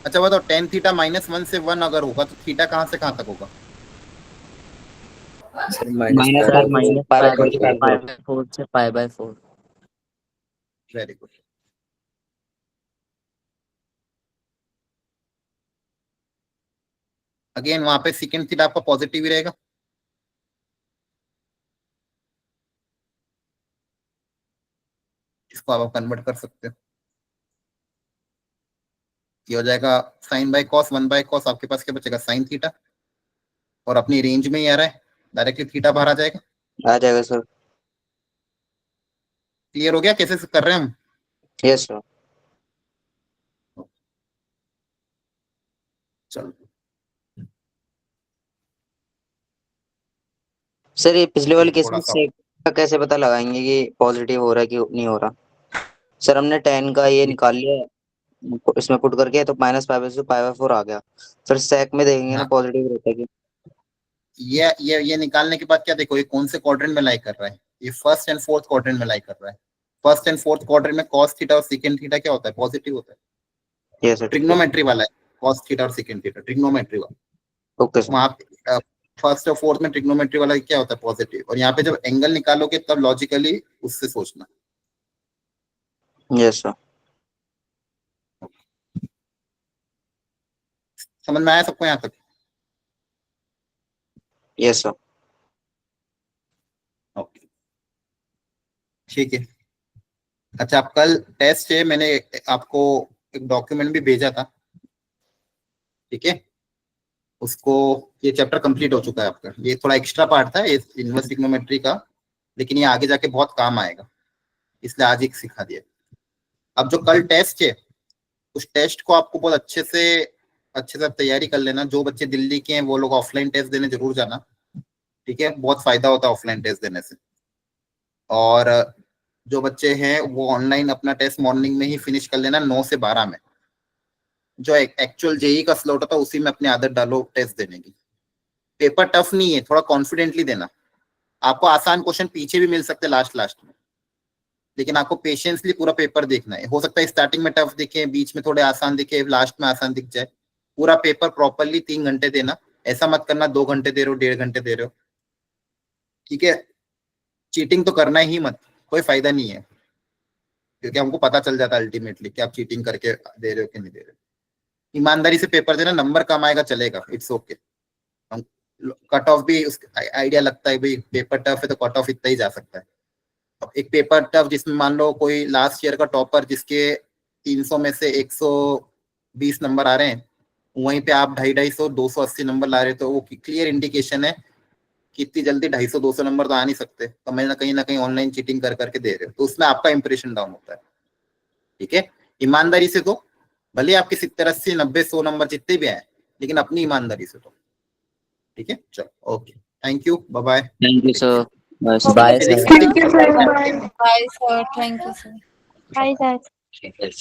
अच्छा बताओ, टेन थीटा -1 से 1 अगर होगा तो थीटा कहाँ से कहाँ तक होगा? Sir Minus sir pi minus by पाई 4 से pi by 4. बाय 4 से pi by 4। Very good. Again वहां पे सेकंड थीटा आपका पॉजिटिव ही रहेगा। इसको आप कन्वर्ट कर सकते हो, ये हो जाएगा sine by cos, 1 by cos, आपके पास क्या बचेगा साइन थीटा, और अपनी रेंज में ही आ रहा है, डायरेक्टली थीटा बाहर आ जाएगा। आ जाएगा सर। क्लियर हो गया कैसे कर रहे हैं हम? Yes sir. चलो सर ये पिछले वाले केस थोड़ा में सा सेक का कैसे पता लगाएंगे कि पॉजिटिव हो रहा है कि नहीं हो रहा? सर हमने 10 का ये निकाल लिया, इसमें पुट करके तो -5 से pi by 4 आ गया। फिर सेक में देखेंगे ना हाँ, पॉजिटिव रहता है कि। ये निकालने के बाद क्या देखो, ये कौन से क्वाड्रेंट में लाई कर रहा है? ये फर्स्ट एंड फोर्थ क्वाड्रेंट में लाई कर रहा है। फर्स्ट एंड फोर्थ क्वाड्रेंट में cos थीटा और सेकंड थीटा क्या होता है? पॉजिटिव होता है। यस सर, ठीक है। ट्रिग्नोमेट्री वाला है cos थीटा और सेकंड थीटा, ट्रिग्नोमेट्री वाला। Okay sir. वहां पे फर्स्ट और फोर्थ में ट्रिग्नोमेट्री वाला क्या होता है? पॉजिटिव। और यहाँ पे जब एंगल निकालोगे तब लॉजिकली उससे सोचना। Yes sir. समझ में आया सबको यहाँ तक? Yes sir. ओके ठीक है। अच्छा, आप कल टेस्ट है, मैंने आपको एक डॉक्यूमेंट भी भेजा था, ठीक है? उसको, ये चैप्टर कंप्लीट हो चुका है आपका। ये थोड़ा एक्स्ट्रा पार्ट था ये इनवर्स ट्रिग्नोमेट्री का, लेकिन ये आगे जाके बहुत काम आएगा, इसलिए आज एक सिखा दिया। अब जो कल टेस्ट है, उस टेस्ट को आपको बहुत अच्छे से तैयारी कर लेना। जो बच्चे दिल्ली के हैं वो लोग ऑफलाइन टेस्ट देने जरूर जाना, ठीक है? बहुत फायदा होता है ऑफलाइन टेस्ट देने से। और जो बच्चे हैं वो ऑनलाइन अपना टेस्ट मॉर्निंग में ही फिनिश कर लेना, 9 से 12 में। जो एक्चुअल जेई का स्लॉट होता है उसी में अपनी आदत डालो टेस्ट देने की। पेपर टफ नहीं है, थोड़ा कॉन्फिडेंटली देना। आपको आसान क्वेश्चन पीछे भी मिल सकते लास्ट में, लेकिन आपको पेशेंसली पूरा पेपर देखना है। हो सकता है स्टार्टिंग में टफ दिखे, बीच में थोड़े आसान दिखे, लास्ट में आसान दिख जाए। पूरा पेपर प्रॉपरली 3 घंटे देना। ऐसा मत करना 2 घंटे दे रहे हो, 1.5 घंटे दे रहे हो, ठीक है? चीटिंग तो करना ही मत, कोई फायदा नहीं है, क्योंकि हमको पता चल जाता है अल्टीमेटली कि आप चीटिंग करके दे रहे हो कि नहीं दे रहे हो। ईमानदारी से पेपर देना, नंबर कम आएगा चलेगा, इट्स ओके। कट ऑफ भी आइडिया लगता है भाई पेपर टफ है तो कट ऑफ इतना ही जा सकता है। अब एक पेपर टफ जिसमें मान लो कोई लास्ट ईयर का टॉपर जिसके 300 में से 120 नंबर आ रहे हैं, वहीं पे आप 250 280 नंबर ला रहे हो, तो वो क्लियर इंडिकेशन है कि इतनी जल्दी 250 नंबर तो आ नहीं सकते, तो मैं ना कहीं ऑनलाइन चीटिंग कर करके दे रहे हो, तो उसमें आपका इंप्रेशन डाउन होता है, ठीक है? ईमानदारी से दो, भले आपके 70 80 90 100 नंबर जितने भी आए, लेकिन अपनी ईमानदारी से दो, ठीक है? चलो okay, thank you, bye bye. Thank you sir. Bye sir. Thank you, sir. Bye, sir. Thank you, sir. Bye, sir. Bye.